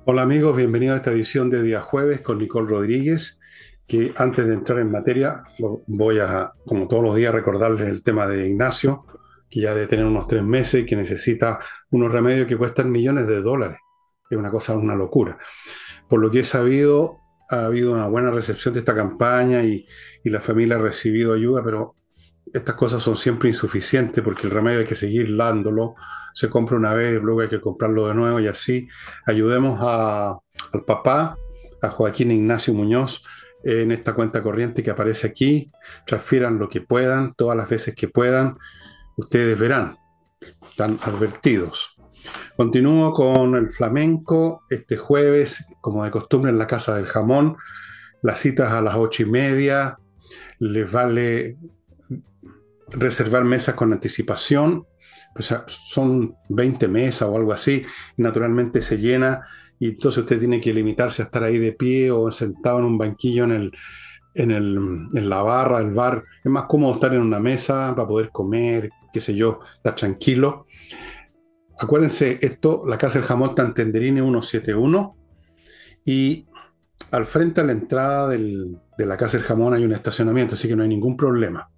Hola amigos, bienvenidos a esta edición de Día Jueves con Nicole Rodríguez, que antes de entrar en materia voy a, como todos los días, recordarles el tema de Ignacio, que ya debe tener unos 3 meses y que necesita unos remedios que cuestan millones de dólares. Es una cosa, una locura. Por lo que he sabido, ha habido una buena recepción de esta campaña y la familia ha recibido ayuda, pero estas cosas son siempre insuficientes porque el remedio hay que seguir dándolo. Se compra una vez, luego hay que comprarlo de nuevo y así. Ayudemos al papá, a Joaquín Ignacio Muñoz, en esta cuenta corriente que aparece aquí. Transfieran lo que puedan, todas las veces que puedan. Ustedes verán, están advertidos. Continúo con el flamenco este jueves, como de costumbre, en la Casa del Jamón. Las citas a las 8:30. Les vale reservar mesas con anticipación, o sea, son 20 mesas o algo así, y naturalmente se llena, y entonces usted tiene que limitarse a estar ahí de pie o sentado en un banquillo en la barra del bar. Es más cómodo estar en una mesa para poder comer, qué sé yo, estar tranquilo. Acuérdense, esto, la Casa del Jamón está en Tenderini 171 y al frente a la entrada de la Casa del Jamón hay un estacionamiento, así que no hay ningún problema.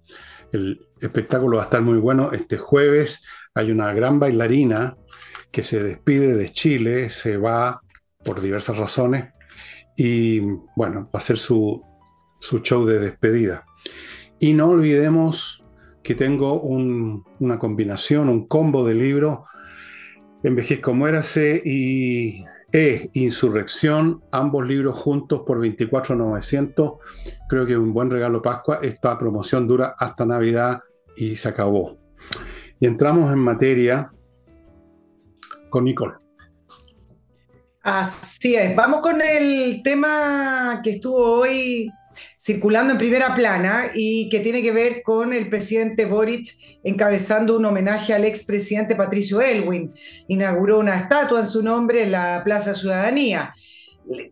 El espectáculo va a estar muy bueno. Este jueves hay una gran bailarina que se despide de Chile, se va por diversas razones y bueno, va a ser su show de despedida. Y no olvidemos que tengo una combinación, un combo de libros, Envejezco, muérase y Insurrección, ambos libros juntos por 24.900. Creo que es un buen regalo Pascua. Esta promoción dura hasta Navidad y se acabó. Y entramos en materia con Nicole. Así es, vamos con el tema que estuvo hoy circulando en primera plana y que tiene que ver con el presidente Boric encabezando un homenaje al expresidente Patricio Aylwin. Inauguró una estatua en su nombre en la Plaza Ciudadanía.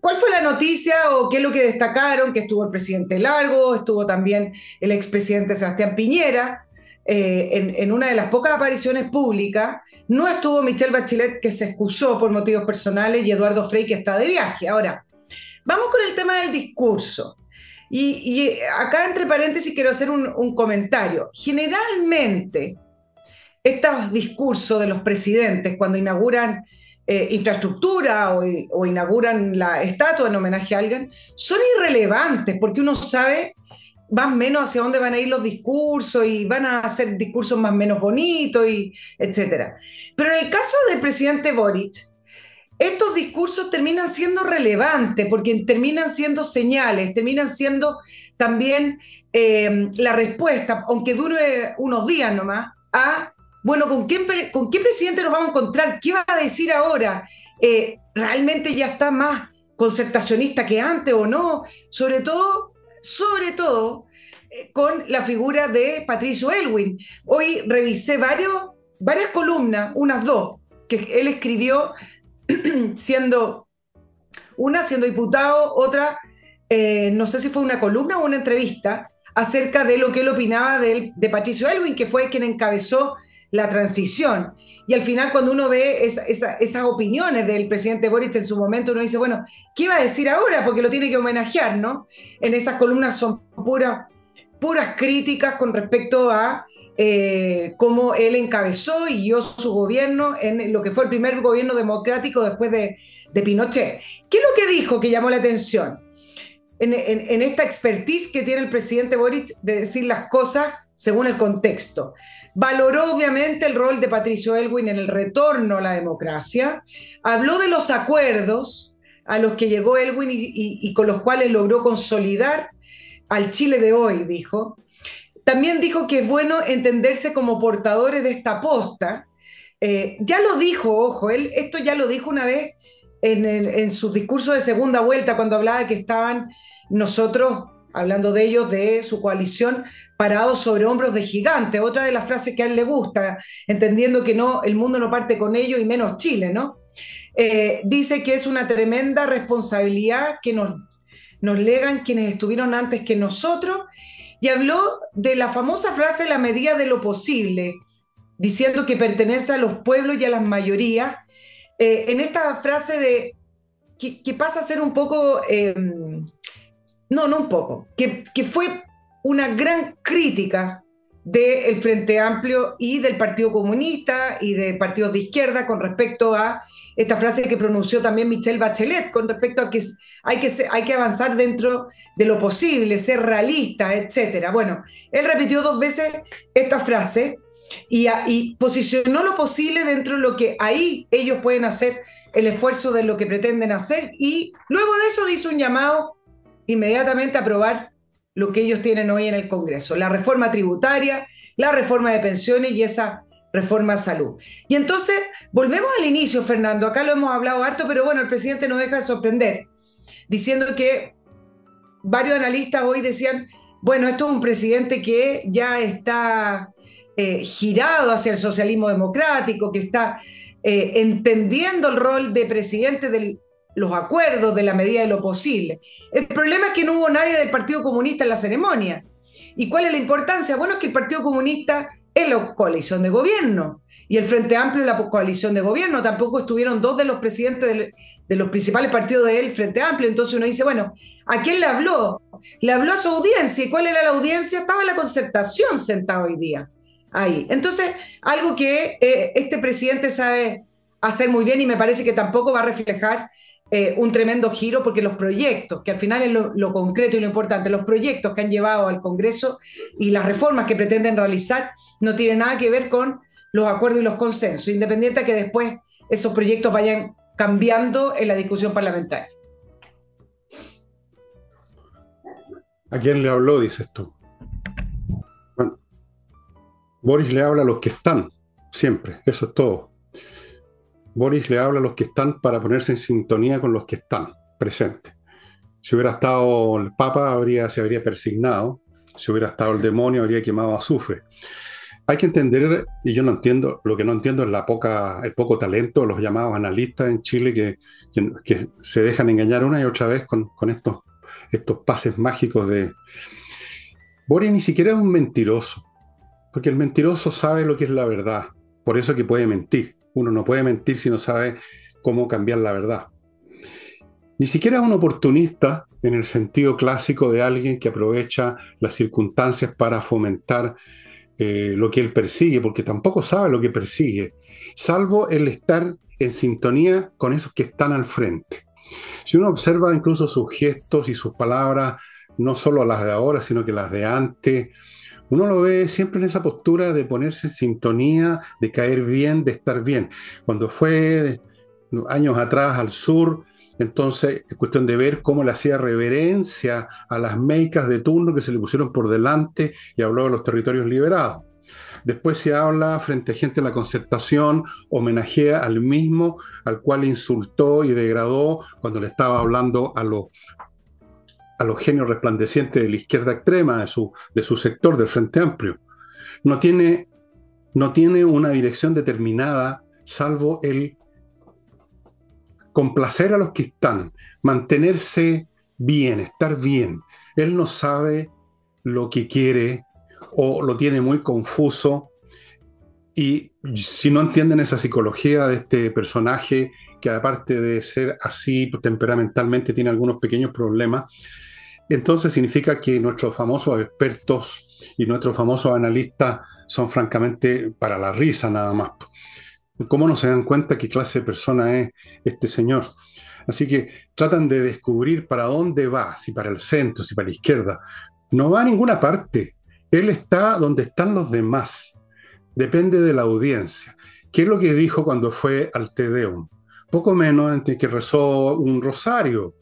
¿Cuál fue la noticia o qué es lo que destacaron? Que estuvo el presidente Largo, estuvo también el expresidente Sebastián Piñera. En una de las pocas apariciones públicas, no estuvo Michelle Bachelet, que se excusó por motivos personales, y Eduardo Frei, que está de viaje. Ahora, vamos con el tema del discurso. Y acá, entre paréntesis, quiero hacer un comentario. Generalmente, estos discursos de los presidentes cuando inauguran infraestructura o inauguran la estatua en homenaje a alguien, son irrelevantes porque uno sabe más o menos hacia dónde van a ir los discursos y van a hacer discursos más o menos bonitos, y etcétera. Pero en el caso del presidente Boric, estos discursos terminan siendo relevantes porque terminan siendo señales, terminan siendo también la respuesta, aunque dure unos días nomás, a, bueno, ¿con qué presidente nos vamos a encontrar? ¿Qué va a decir ahora? ¿Realmente ya está más concertacionista que antes o no? Sobre todo, con la figura de Patricio Aylwin. Hoy revisé varias columnas, unas dos, que él escribió siendo siendo diputado, otra, no sé si fue una columna o una entrevista, acerca de lo que él opinaba de Patricio Aylwin, que fue quien encabezó la transición. Y al final, cuando uno ve esas opiniones del presidente Boric en su momento, uno dice, bueno, ¿qué va a decir ahora? Porque lo tiene que homenajear, ¿no? En esas columnas son puras críticas con respecto a cómo él encabezó y guió su gobierno en lo que fue el primer gobierno democrático después de Pinochet. ¿Qué es lo que dijo que llamó la atención? En esta expertise que tiene el presidente Boric de decir las cosas según el contexto. Valoró obviamente el rol de Patricio Aylwin en el retorno a la democracia, habló de los acuerdos a los que llegó Aylwin y con los cuales logró consolidar al Chile de hoy, dijo. También dijo que es bueno entenderse como portadores de esta posta. Ya lo dijo, ojo, él esto ya lo dijo una vez en sus discursos de segunda vuelta, cuando hablaba de que estaban nosotros, hablando de ellos, de su coalición, parados sobre hombros de gigantes. Otra de las frases que a él le gusta, entendiendo que no, el mundo no parte con ellos y menos Chile, ¿no? Dice que es una tremenda responsabilidad que nos legan quienes estuvieron antes que nosotros, y habló de la famosa frase la medida de lo posible, diciendo que pertenece a los pueblos y a las mayorías, en esta frase de que pasa a ser un poco, no un poco, que fue una gran crítica del Frente Amplio y del Partido Comunista y de partidos de izquierda con respecto a esta frase que pronunció también Michelle Bachelet con respecto a que hay que avanzar dentro de lo posible, ser realista, etc. Bueno, él repitió 2 veces esta frase y posicionó lo posible dentro de lo que ahí ellos pueden hacer el esfuerzo de lo que pretenden hacer y luego de eso hizo un llamado inmediatamente a aprobar lo que ellos tienen hoy en el Congreso, la reforma tributaria, la reforma de pensiones y esa reforma a salud. Y entonces, volvemos al inicio, Fernando, acá lo hemos hablado harto, pero bueno, el presidente no deja de sorprender, diciendo que varios analistas hoy decían, bueno, esto es un presidente que ya está girado hacia el socialismo democrático, que está entendiendo el rol de presidente de los acuerdos de la medida de lo posible. El problema es que no hubo nadie del Partido Comunista en la ceremonia. ¿Y cuál es la importancia? Bueno, es que el Partido Comunista es la coalición de gobierno y el Frente Amplio es la coalición de gobierno. Tampoco estuvieron 2 de los presidentes de los principales partidos del Frente Amplio. Entonces uno dice, bueno, ¿a quién le habló? Le habló a su audiencia. ¿Y cuál era la audiencia? Estaba en la Concertación sentado hoy día. Ahí. Entonces, algo que este presidente sabe hacer muy bien y me parece que tampoco va a reflejar un tremendo giro, porque los proyectos, que al final es lo concreto y lo importante, los proyectos que han llevado al Congreso y las reformas que pretenden realizar no tienen nada que ver con los acuerdos y los consensos, independiente de que después esos proyectos vayan cambiando en la discusión parlamentaria. ¿A quién le habló, dices tú? Bueno, Boris le habla a los que están, siempre, eso es todo. Boris le habla a los que están para ponerse en sintonía con los que están presentes. Si hubiera estado el Papa, se habría persignado. Si hubiera estado el demonio, habría quemado azufre. Hay que entender, y yo no entiendo, lo que no entiendo es el poco talento de los llamados analistas en Chile que se dejan engañar una y otra vez con estos pases mágicos de... Boris ni siquiera es un mentiroso, porque el mentiroso sabe lo que es la verdad, por eso que puede mentir. Uno no puede mentir si no sabe cómo cambiar la verdad. Ni siquiera es un oportunista en el sentido clásico de alguien que aprovecha las circunstancias para fomentar lo que él persigue, porque tampoco sabe lo que persigue, salvo el estar en sintonía con esos que están al frente. Si uno observa incluso sus gestos y sus palabras, no solo las de ahora, sino que las de antes, uno lo ve siempre en esa postura de ponerse en sintonía, de caer bien, de estar bien. Cuando fue años atrás al sur, entonces es cuestión de ver cómo le hacía reverencia a las meicas de turno que se le pusieron por delante y habló de los territorios liberados. Después se habla frente a gente de la Concertación, homenajea al mismo al cual insultó y degradó cuando le estaba hablando a los genios resplandecientes de la izquierda extrema, de su sector, del Frente Amplio. No tiene una dirección determinada, salvo el complacer a los que están, mantenerse bien, estar bien. Él no sabe lo que quiere o lo tiene muy confuso, y si no entienden esa psicología de este personaje, que aparte de ser así temperamentalmente tiene algunos pequeños problemas, entonces significa que nuestros famosos expertos y nuestros famosos analistas son francamente para la risa nada más. ¿Cómo no se dan cuenta qué clase de persona es este señor? Así que tratan de descubrir para dónde va, si para el centro, si para la izquierda. No va a ninguna parte. Él está donde están los demás. Depende de la audiencia. ¿Qué es lo que dijo cuando fue al Te Deum? Poco menos entre que rezó un rosario.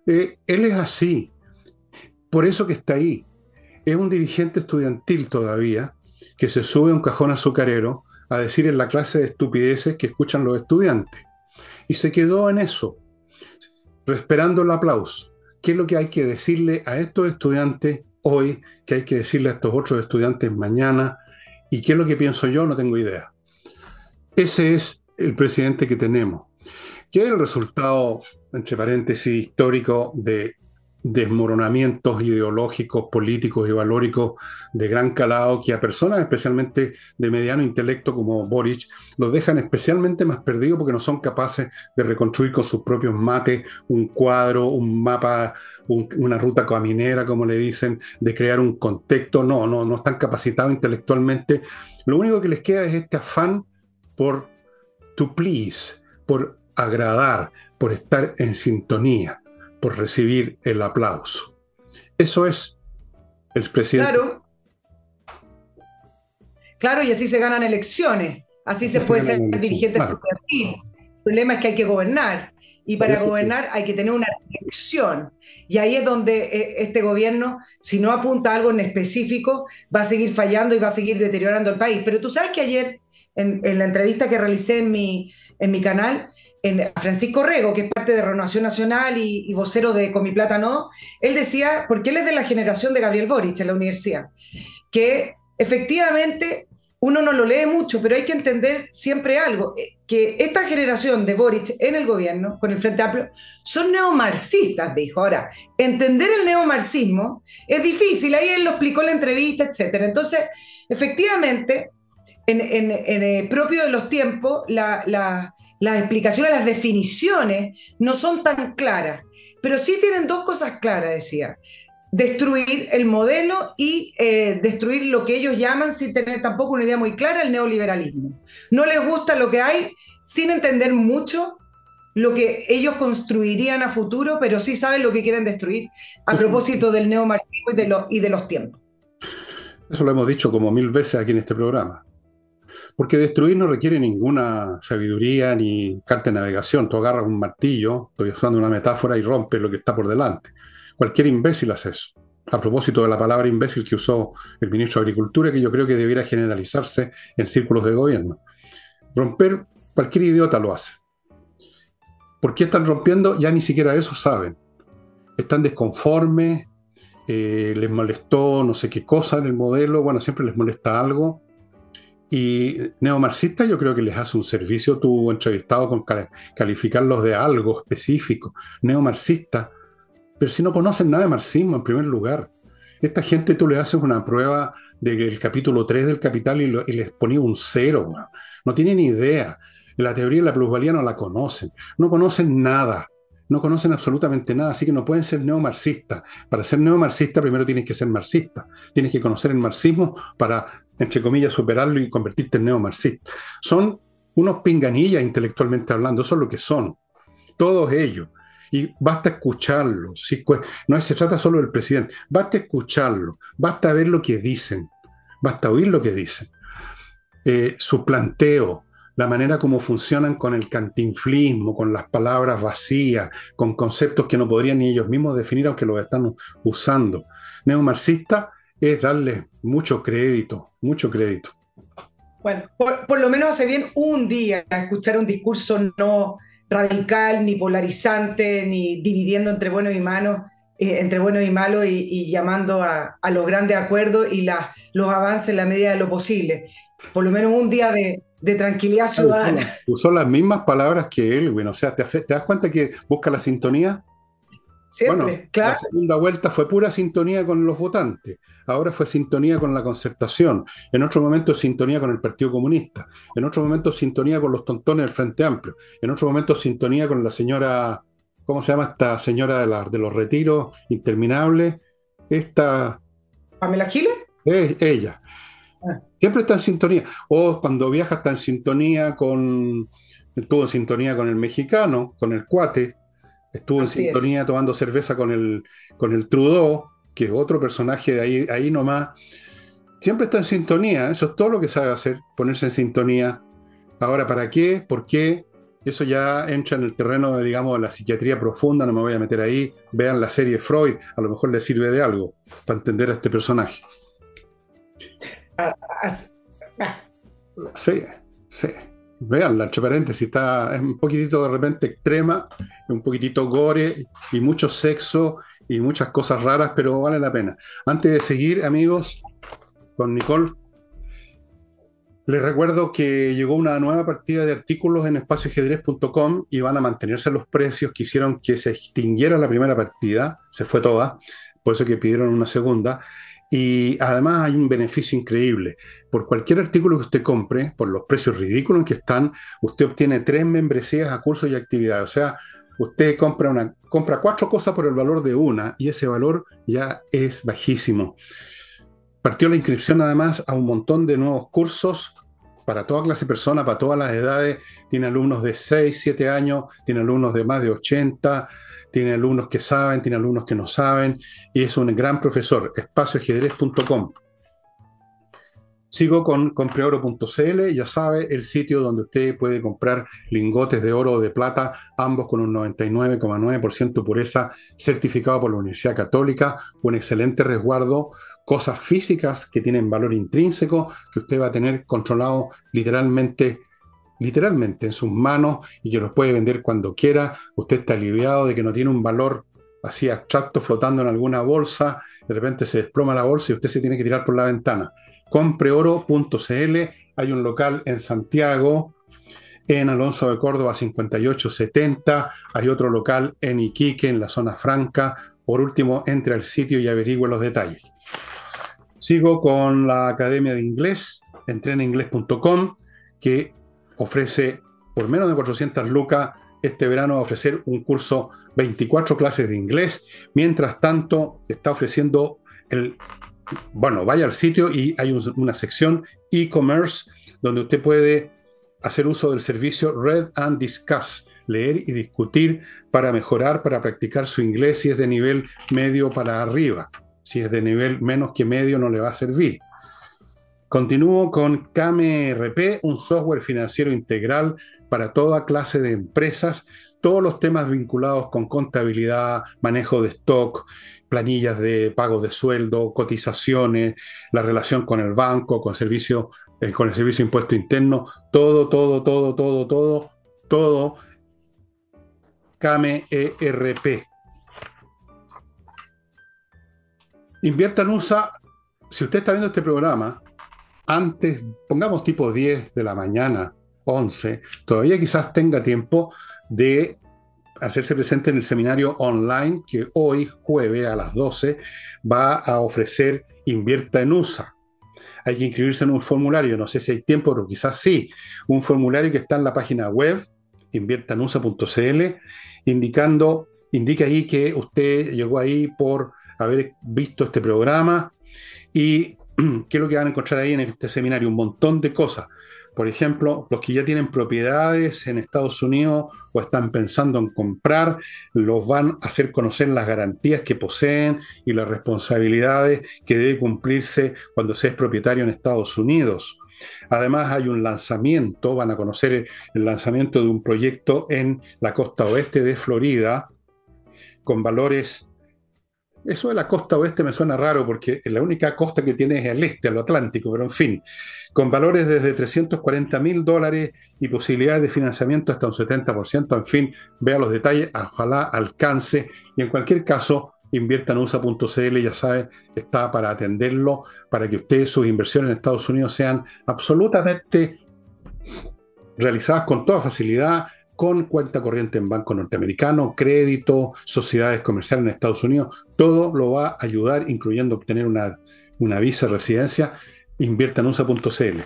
Él es así. Por eso que está ahí. Es un dirigente estudiantil todavía, que se sube a un cajón azucarero a decir en la clase de estupideces que escuchan los estudiantes. Y se quedó en eso, esperando el aplauso. ¿Qué es lo que hay que decirle a estos estudiantes hoy? ¿Qué hay que decirle a estos otros estudiantes mañana? ¿Y qué es lo que pienso yo? No tengo idea. Ese es el presidente que tenemos. ¿Qué es el resultado, entre paréntesis, histórico de desmoronamientos ideológicos, políticos y valóricos de gran calado que a personas especialmente de mediano intelecto como Boric los dejan especialmente más perdidos porque no son capaces de reconstruir con sus propios mates un cuadro, un mapa, una ruta caminera, como le dicen, de crear un contexto. No están capacitados intelectualmente. Lo único que les queda es este afán por to please, por agradar, por estar en sintonía, por recibir el aplauso. Eso es el presidente. Claro, claro, y así se ganan elecciones, así se puede ser dirigente Claro. estudiantil. El problema es que hay que gobernar, y Por para eso, gobernar hay que tener una dirección. Y ahí es donde este gobierno, si no apunta a algo en específico, va a seguir fallando y va a seguir deteriorando el país. Pero tú sabes que ayer, en la entrevista que realicé en mi canal, a Francisco Rego, que es parte de Renovación Nacional y vocero de Con mi Plata No, él decía, porque él es de la generación de Gabriel Boric en la universidad, que efectivamente uno no lo lee mucho, pero hay que entender siempre algo, que esta generación de Boric en el gobierno, con el Frente Amplio, son neomarxistas, dijo. Ahora, entender el neomarxismo es difícil, ahí él lo explicó en la entrevista, etcétera. Entonces, efectivamente, propio de los tiempos, las explicaciones, las definiciones no son tan claras, pero sí tienen dos cosas claras, decía: destruir el modelo y destruir lo que ellos llaman, sin tener tampoco una idea muy clara, el neoliberalismo. No les gusta lo que hay, sin entender mucho lo que ellos construirían a futuro, pero sí saben lo que quieren destruir a propósito del neomarxismo y de los tiempos. eso lo hemos dicho como 1000 veces aquí en este programa. Porque destruir no requiere ninguna sabiduría ni carta de navegación. Tú agarras un martillo, estoy usando una metáfora, y rompes lo que está por delante. Cualquier imbécil hace eso. A propósito de la palabra imbécil que usó el ministro de Agricultura, que yo creo que debiera generalizarse en círculos de gobierno. Romper, cualquier idiota lo hace. ¿Por qué están rompiendo? Ya ni siquiera eso saben. Están desconformes, les molestó no sé qué cosa en el modelo, bueno, siempre les molesta algo. Y neomarxista yo creo que les hace un servicio tu entrevistado con calificarlos de algo específico. Neomarxista, pero si no conocen nada de marxismo en primer lugar. Esta gente tú le haces una prueba del capítulo 3 del Capital y les ponía un 0. No tienen ni idea. La teoría de la plusvalía no la conocen. No conocen nada. No conocen absolutamente nada, así que no pueden ser neomarxistas. Para ser neomarxista primero tienes que ser marxista. Tienes que conocer el marxismo para, entre comillas, superarlo y convertirte en neomarxista. Son unos pinganillas intelectualmente hablando, eso es lo que son. Todos ellos. Y basta escucharlos. No se trata solo del presidente. Basta escucharlos. Basta ver lo que dicen. Basta oír lo que dicen. Su planteo, la manera como funcionan con el cantinflismo, con las palabras vacías, con conceptos que no podrían ni ellos mismos definir, aunque los están usando. Neomarxista es darle mucho crédito, mucho crédito. Bueno, por lo menos hace bien un día escuchar un discurso no radical, ni polarizante, ni dividiendo entre buenos y malos, y llamando a los grandes acuerdos y los avances en la medida de lo posible. Por lo menos un día de tranquilidad ciudadana. Usó las mismas palabras que él, bueno, o sea, ¿te das cuenta que busca la sintonía? Siempre, Bueno, claro. la segunda vuelta fue pura sintonía con los votantes, ahora fue sintonía con la Concertación, en otro momento sintonía con el Partido Comunista, en otro momento sintonía con los tontones del Frente Amplio, en otro momento sintonía con la señora, ¿cómo se llama esta señora de los retiros interminables? Esta... ¿Pamela Giles? Ella. Siempre está en sintonía. O cuando viaja está en sintonía estuvo en sintonía con el mexicano, con el Cuate, estuvo en sintonía tomando cerveza con el Trudeau, que es otro personaje de ahí nomás. Siempre está en sintonía, eso es todo lo que sabe hacer, ponerse en sintonía. Ahora, ¿para qué? ¿Por qué? Eso ya entra en el terreno de, digamos, de la psiquiatría profunda, no me voy a meter ahí. Vean la serie Freud, a lo mejor les sirve de algo para entender a este personaje. Sí, sí. Veanla, entre paréntesis, es un poquitito de repente extrema, un poquitito gore y mucho sexo y muchas cosas raras, pero vale la pena. Antes de seguir, amigos, con Nicole, Les recuerdo que llegó una nueva partida de artículos en espacioajedrez.com y van a mantenerse los precios que hicieron que se extinguiera la primera partida, se fue toda, por eso que pidieron una segunda. Y además hay un beneficio increíble. Por cualquier artículo que usted compre, por los precios ridículos en que están, usted obtiene 3 membresías a cursos y actividades. O sea, usted compra 4 cosas por el valor de una y ese valor ya es bajísimo. Partió la inscripción además a un montón de nuevos cursos para toda clase de personas, para todas las edades. Tiene alumnos de 6, 7 años, tiene alumnos de más de 80, tiene alumnos que saben, tiene alumnos que no saben, y es un gran profesor, espacioajedrez.com. Sigo con compreoro.cl, ya sabe, el sitio donde usted puede comprar lingotes de oro o de plata, ambos con un 99,9% pureza, certificado por la Universidad Católica, un excelente resguardo, cosas físicas que tienen valor intrínseco, que usted va a tener controlado literalmente en sus manos y que los puede vender cuando quiera. Usted está aliviado de que no tiene un valor así abstracto flotando en alguna bolsa, de repente se desploma la bolsa y usted se tiene que tirar por la ventana. Compreoro.cl, hay un local en Santiago, en Alonso de Córdoba 5870, hay otro local en Iquique, en la zona franca. Por último, entre al sitio y averigüe los detalles. Sigo con la Academia de Inglés, entrenainglés.com, que ofrece por menos de 400 lucas este verano a ofrecer un curso, 24 clases de inglés. Mientras tanto, está ofreciendo vaya al sitio y hay una sección e-commerce donde usted puede hacer uso del servicio Read and Discuss, leer y discutir para mejorar, para practicar su inglés si es de nivel medio para arriba. Si es de nivel menos que medio no le va a servir. Continúo con KMRP, un software financiero integral para toda clase de empresas, todos los temas vinculados con contabilidad, manejo de stock, planillas de pago de sueldo, cotizaciones, la relación con el banco, con el servicio de impuesto interno, todo, KMERP. Invierta en USA. Si usted está viendo este programa, antes, pongamos tipo 10 de la mañana, 11, todavía quizás tenga tiempo de hacerse presente en el seminario online que hoy, jueves a las 12, va a ofrecer Invierta en USA. Hay que inscribirse en un formulario, no sé si hay tiempo, pero quizás sí. Un formulario que está en la página web, inviertanusa.cl, indica ahí que usted llegó ahí por haber visto este programa y ¿qué es lo que van a encontrar ahí en este seminario? Un montón de cosas. Por ejemplo, los que ya tienen propiedades en Estados Unidos o están pensando en comprar, los van a hacer conocer las garantías que poseen y las responsabilidades que debe cumplirse cuando se es propietario en Estados Unidos. Además hay un lanzamiento, van a conocer el lanzamiento de un proyecto en la costa oeste de Florida con valores. Eso de la costa oeste me suena raro porque la única costa que tiene es el este, el Atlántico, pero en fin, con valores desde $340,000 y posibilidades de financiamiento hasta un 70%, en fin, vea los detalles, ojalá alcance y en cualquier caso invierta en USA.cl, ya sabe, está para atenderlo, para que ustedes sus inversiones en Estados Unidos sean absolutamente realizadas con toda facilidad, con cuenta corriente en banco norteamericano, crédito, sociedades comerciales en Estados Unidos, todo lo va a ayudar, incluyendo obtener una visa de residencia, invierta en USA.cl.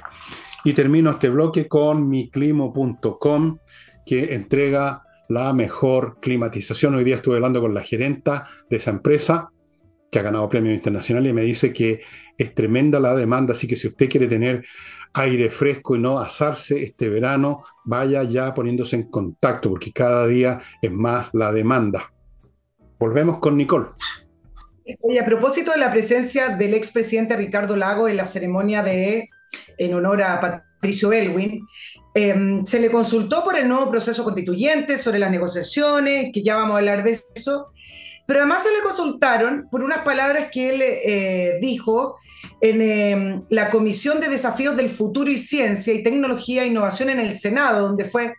Y termino este bloque con miclimo.com, que entrega la mejor climatización. Hoy día estuve hablando con la gerenta de esa empresa, que ha ganado premios internacionales, y me dice que es tremenda la demanda, así que si usted quiere tener aire fresco y no asarse este verano, vaya ya poniéndose en contacto, porque cada día es más la demanda. Volvemos con Nicole. Y a propósito de la presencia del expresidente Ricardo Lagos en la ceremonia en honor a Patricio Aylwin, se le consultó por el nuevo proceso constituyente, sobre las negociaciones, que ya vamos a hablar de eso, pero además se le consultaron por unas palabras que él dijo en la Comisión de Desafíos del Futuro y Ciencia y Tecnología e Innovación en el Senado, donde fue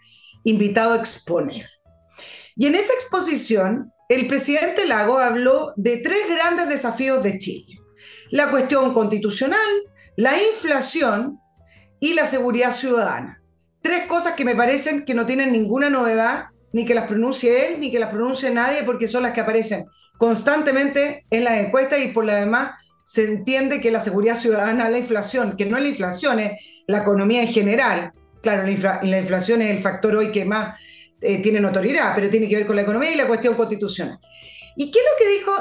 invitado a exponer. Y en esa exposición, el presidente Lagos habló de 3 grandes desafíos de Chile: la cuestión constitucional, la inflación y la seguridad ciudadana. Tres cosas que me parecen que no tienen ninguna novedad, ni que las pronuncie él, ni que las pronuncie nadie, porque son las que aparecen constantemente en las encuestas y por lo demás se entiende que la seguridad ciudadana es la inflación, que no es la inflación, es la economía en general. Claro, la inflación es el factor hoy que más tiene notoriedad, pero tiene que ver con la economía y la cuestión constitucional. ¿Y qué es lo que dijo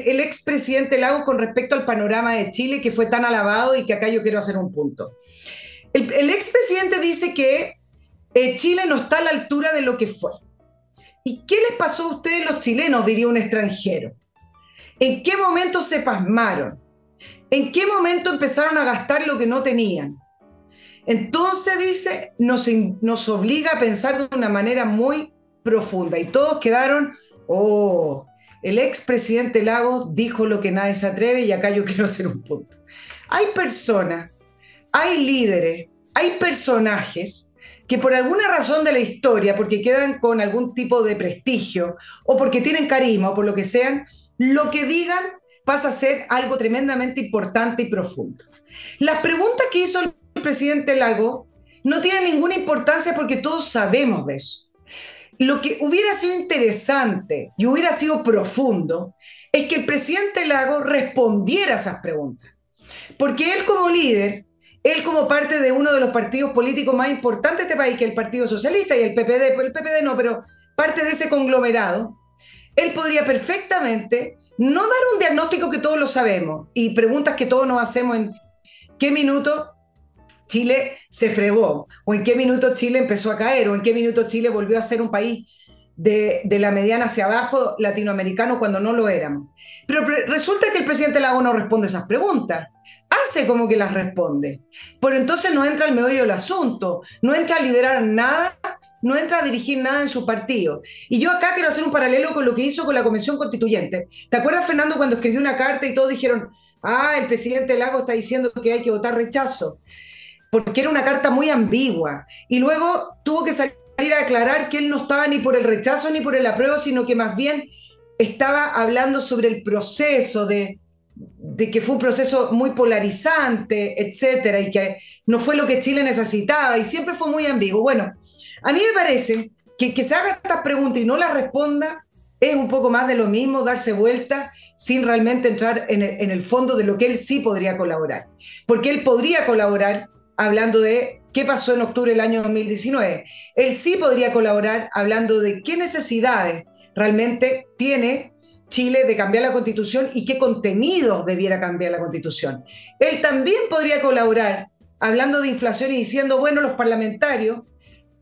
el expresidente Lagos con respecto al panorama de Chile, que fue tan alabado y que acá yo quiero hacer un punto? El expresidente dice que Chile no está a la altura de lo que fue. ¿Y qué les pasó a ustedes los chilenos, diría un extranjero? ¿En qué momento se pasmaron? ¿En qué momento empezaron a gastar lo que no tenían? Entonces, dice, nos obliga a pensar de una manera muy profunda. Y todos quedaron, oh, el expresidente Lagos dijo lo que nadie se atreve y acá yo quiero hacer un punto. Hay personas, hay líderes, hay personajes que por alguna razón de la historia, porque quedan con algún tipo de prestigio o porque tienen carisma o por lo que sean, lo que digan pasa a ser algo tremendamente importante y profundo. Las preguntas que hizo el presidente Lagos no tienen ninguna importancia porque todos sabemos de eso. Lo que hubiera sido interesante y hubiera sido profundo es que el presidente Lagos respondiera a esas preguntas. Porque él como líder, él como parte de uno de los partidos políticos más importantes de este país, que es el Partido Socialista y el PPD no, pero parte de ese conglomerado, él podría perfectamente no dar un diagnóstico que todos lo sabemos y preguntas que todos nos hacemos en qué minuto Chile se fregó, o en qué minuto Chile empezó a caer, o en qué minuto Chile volvió a ser un país de la mediana hacia abajo latinoamericano cuando no lo éramos. Pero resulta que el presidente Lagos no responde esas preguntas, hace como que las responde, pero entonces no entra al meollo del asunto, no entra a liderar nada, no entra a dirigir nada en su partido. Y yo acá quiero hacer un paralelo con lo que hizo con la Convención Constituyente. ¿Te acuerdas, Fernando, cuando escribió una carta y todos dijeron, el presidente Lagos está diciendo que hay que votar rechazo? Porque era una carta muy ambigua. Y luego tuvo que salir a aclarar que él no estaba ni por el rechazo ni por el apruebo, sino que más bien estaba hablando sobre el proceso de que fue un proceso muy polarizante, etcétera, y que no fue lo que Chile necesitaba, y siempre fue muy ambiguo. Bueno, a mí me parece que se haga estas preguntas y no las responda es un poco más de lo mismo, darse vuelta sin realmente entrar en el fondo de lo que él sí podría colaborar. Porque él podría colaborar hablando de qué pasó en octubre del año 2019. Él sí podría colaborar hablando de qué necesidades realmente tiene Chile de cambiar la Constitución y qué contenidos debiera cambiar la Constitución. Él también podría colaborar hablando de inflación y diciendo, bueno, los parlamentarios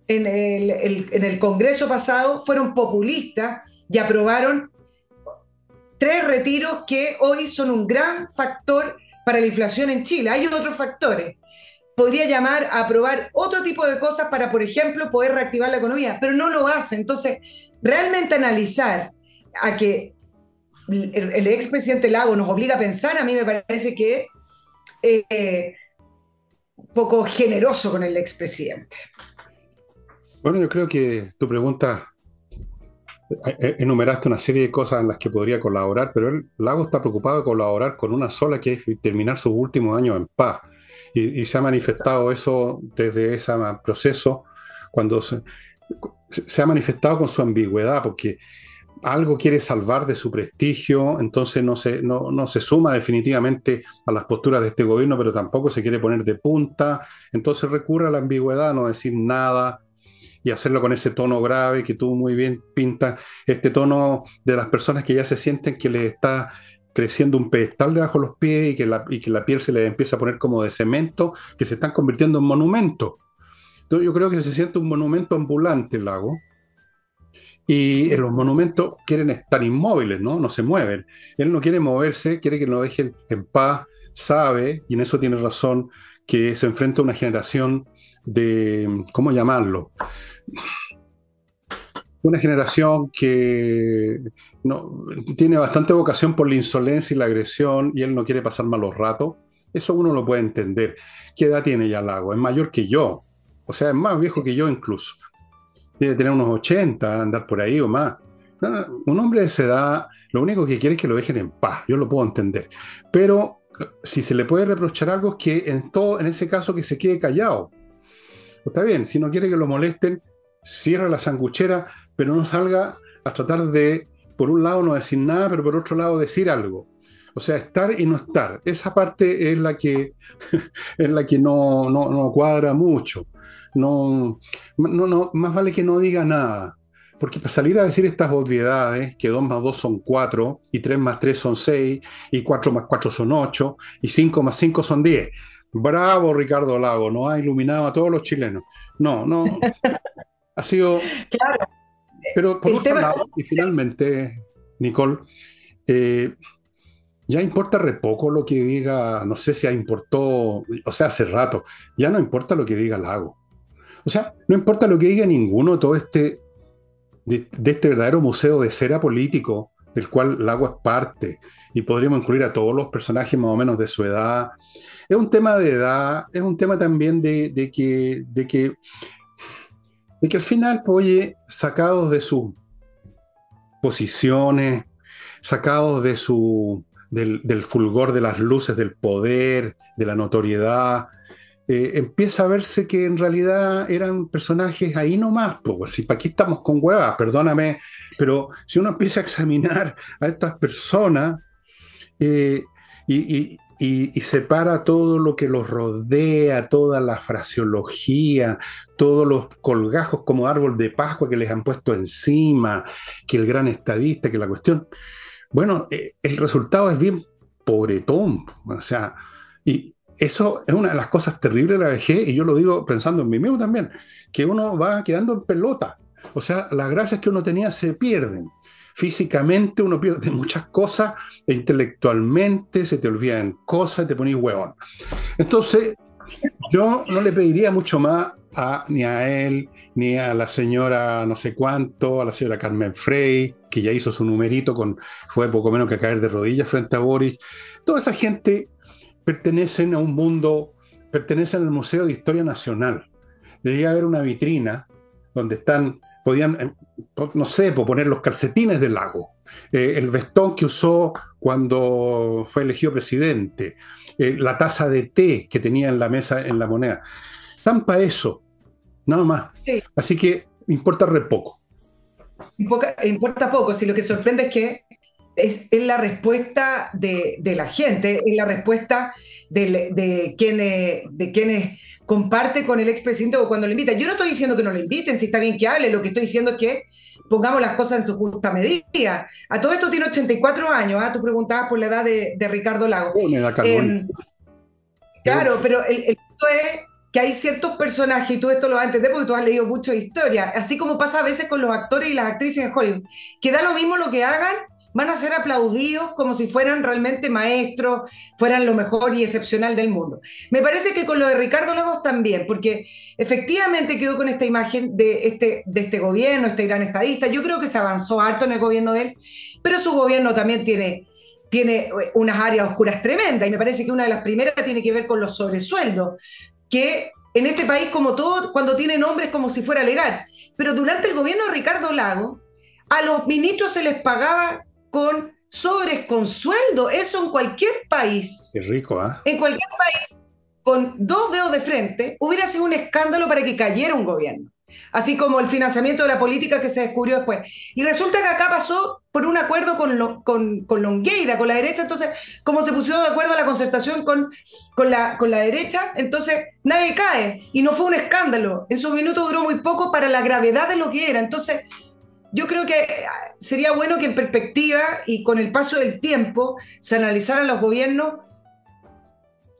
en el Congreso pasado fueron populistas y aprobaron 3 retiros que hoy son un gran factor para la inflación en Chile. Hay otros factores. Podría llamar a aprobar otro tipo de cosas para, por ejemplo, poder reactivar la economía, pero no lo hace. Entonces, realmente analizar a que el expresidente Lagos nos obliga a pensar, a mí me parece que es un poco generoso con el expresidente. Bueno, yo creo que tu pregunta enumeraste una serie de cosas en las que podría colaborar, pero el Lago está preocupado de colaborar con una sola, que es terminar sus últimos años en paz. Y se ha manifestado eso desde ese proceso, cuando se ha manifestado con su ambigüedad, porque algo quiere salvar de su prestigio, entonces no se suma definitivamente a las posturas de este gobierno, pero tampoco se quiere poner de punta, entonces recurre a la ambigüedad, no decir nada, y hacerlo con ese tono grave que tú muy bien pintas, este tono de las personas que ya se sienten que les está creciendo un pedestal debajo de los pies y que la piel se les empieza a poner como de cemento, que se están convirtiendo en monumentos. Entonces yo creo que se siente un monumento ambulante el Lago, y en los monumentos quieren estar inmóviles, ¿no? No se mueven. Él no quiere moverse, quiere que lo dejen en paz, sabe, y en eso tiene razón, que se enfrenta a una generación de, ¿cómo llamarlo? Una generación que no, tiene bastante vocación por la insolencia y la agresión, y él no quiere pasar malos ratos. Eso uno lo puede entender. ¿Qué edad tiene ya Lago? Es mayor que yo, o sea, es más viejo que yo incluso. Debe tener unos 80, andar por ahí o más. Un hombre de esa edad, lo único que quiere es que lo dejen en paz, yo lo puedo entender. Pero si se le puede reprochar algo es que en ese caso que se quede callado. Está bien, si no quiere que lo molesten, cierra la sanguchera, pero no salga a tratar de, por un lado, no decir nada, pero por otro lado, decir algo. O sea, estar y no estar. Esa parte es la que, es la que no cuadra mucho. Más vale que no diga nada. Porque para salir a decir estas obviedades, que 2 más 2 son 4, y 3 más 3 son 6, y 4 más 4 son 8, y 5 más 5 son 10. Bravo, Ricardo Lago, nos ha iluminado a todos los chilenos. No, ha sido. Claro, Pero por el otro tema es lado, cómo y se... finalmente, Nicole, eh, ya importa re poco lo que diga, no sé si importó, o sea, hace rato, ya no importa lo que diga Lago. O sea, no importa lo que diga ninguno, todo de este verdadero museo de cera político, del cual Lago es parte, y podríamos incluir a todos los personajes más o menos de su edad. Es un tema de edad, es un tema también de que al final, pues, oye, sacados de sus posiciones, sacados del fulgor de las luces del poder, de la notoriedad, empieza a verse que en realidad eran personajes ahí nomás, pues, si para aquí estamos con huevas, perdóname, pero si uno empieza a examinar a estas personas, y separa todo lo que los rodea, toda la fraseología, todos los colgajos como árbol de Pascua que les han puesto encima, que el gran estadista, que la cuestión. Bueno, el resultado es bien pobretón. O sea, y eso es una de las cosas terribles de la vejez, y yo lo digo pensando en mí mismo también, que uno va quedando en pelota. O sea, las gracias que uno tenía se pierden. Físicamente uno pierde muchas cosas, e intelectualmente se te olvidan cosas, te pones huevón. Entonces, yo no le pediría mucho más ni a él, ni a la señora no sé cuánto, a la señora Carmen Frey, que ya hizo su numerito, fue poco menos que caer de rodillas frente a Boris. Toda esa gente pertenecen a un mundo, pertenecen al Museo de Historia Nacional. Debería haber una vitrina donde podían, no sé, poner los calcetines del Lago, el vestón que usó cuando fue elegido presidente, la taza de té que tenía en la mesa, en la moneda. Están para eso, nada más. Sí, Así que importa re poco. importa poco, si lo que sorprende es que es la respuesta de la gente, es la respuesta de quienes comparte con el expresidente o cuando le invitan. Yo no estoy diciendo que no le inviten, si está bien que hable, lo que estoy diciendo es que pongamos las cosas en su justa medida. A todo esto tiene 84 años, ¿ah? Tú preguntabas por la edad de Ricardo Lago. Una edad canónica. Eh, claro, pero el punto es que hay ciertos personajes, y tú esto lo vas a entender porque tú has leído mucho de historia, así como pasa a veces con los actores y las actrices en Hollywood, que da lo mismo lo que hagan, van a ser aplaudidos como si fueran realmente maestros, fueran lo mejor y excepcional del mundo. Me parece que con lo de Ricardo Lagos también, porque efectivamente quedó con esta imagen de este gobierno, este gran estadista. Yo creo que se avanzó harto en el gobierno de él, pero su gobierno también tiene unas áreas oscuras tremendas, y me parece que una de las primeras tiene que ver con los sobresueldos, que en este país, como todo, cuando tiene nombre es como si fuera legal. Pero durante el gobierno de Ricardo Lago, a los ministros se les pagaba con sobres con sueldo. Eso en cualquier país, Qué rico, ¿ah? en cualquier país, con dos dedos de frente, hubiera sido un escándalo para que cayera un gobierno. Así como el financiamiento de la política que se descubrió después. Y resulta que acá pasó por un acuerdo con Longueira, con la derecha. Entonces, como se pusieron de acuerdo a la concertación con la derecha, entonces nadie cae. Y no fue un escándalo. En su minuto duró muy poco para la gravedad de lo que era. Entonces, yo creo que sería bueno que en perspectiva y con el paso del tiempo se analizaran los gobiernos